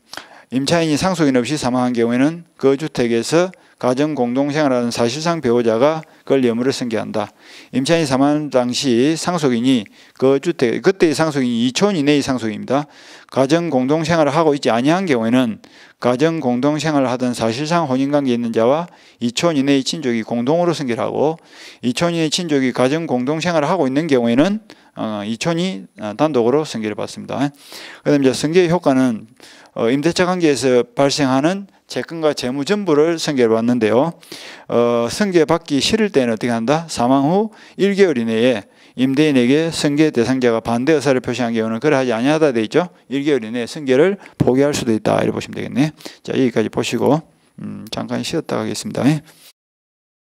임차인이 상속인 없이 사망한 경우에는 그 주택에서 가정 공동생활하는 사실상 배우자가 그걸 여물을 승계한다. 임차인이 사망한 당시 상속인이 그 주택, 그때의 상속인이 2촌 이내의 상속입니다. 가정 공동생활을 하고 있지 아니한 경우에는 가정 공동생활을 하던 사실상 혼인관계에 있는 자와 2촌 이내의 친족이 공동으로 승계를 하고 2촌 이내의 친족이 가정 공동생활을 하고 있는 경우에는 2촌이 단독으로 승계를 받습니다. 그다음에 이제 승계의 효과는 임대차 관계에서 발생하는 채권과 재무 전부를 승계를 받는데요. 승계 받기 싫을 때는 어떻게 한다? 사망 후 1개월 이내에 임대인에게 승계 대상자가 반대 의사를 표시한 경우는 그러하지 아니하다 되어 있죠. 1개월 이내에 승계를 포기할 수도 있다. 이렇게 보시면 되겠네. 자, 여기까지 보시고 잠깐 쉬었다 가겠습니다.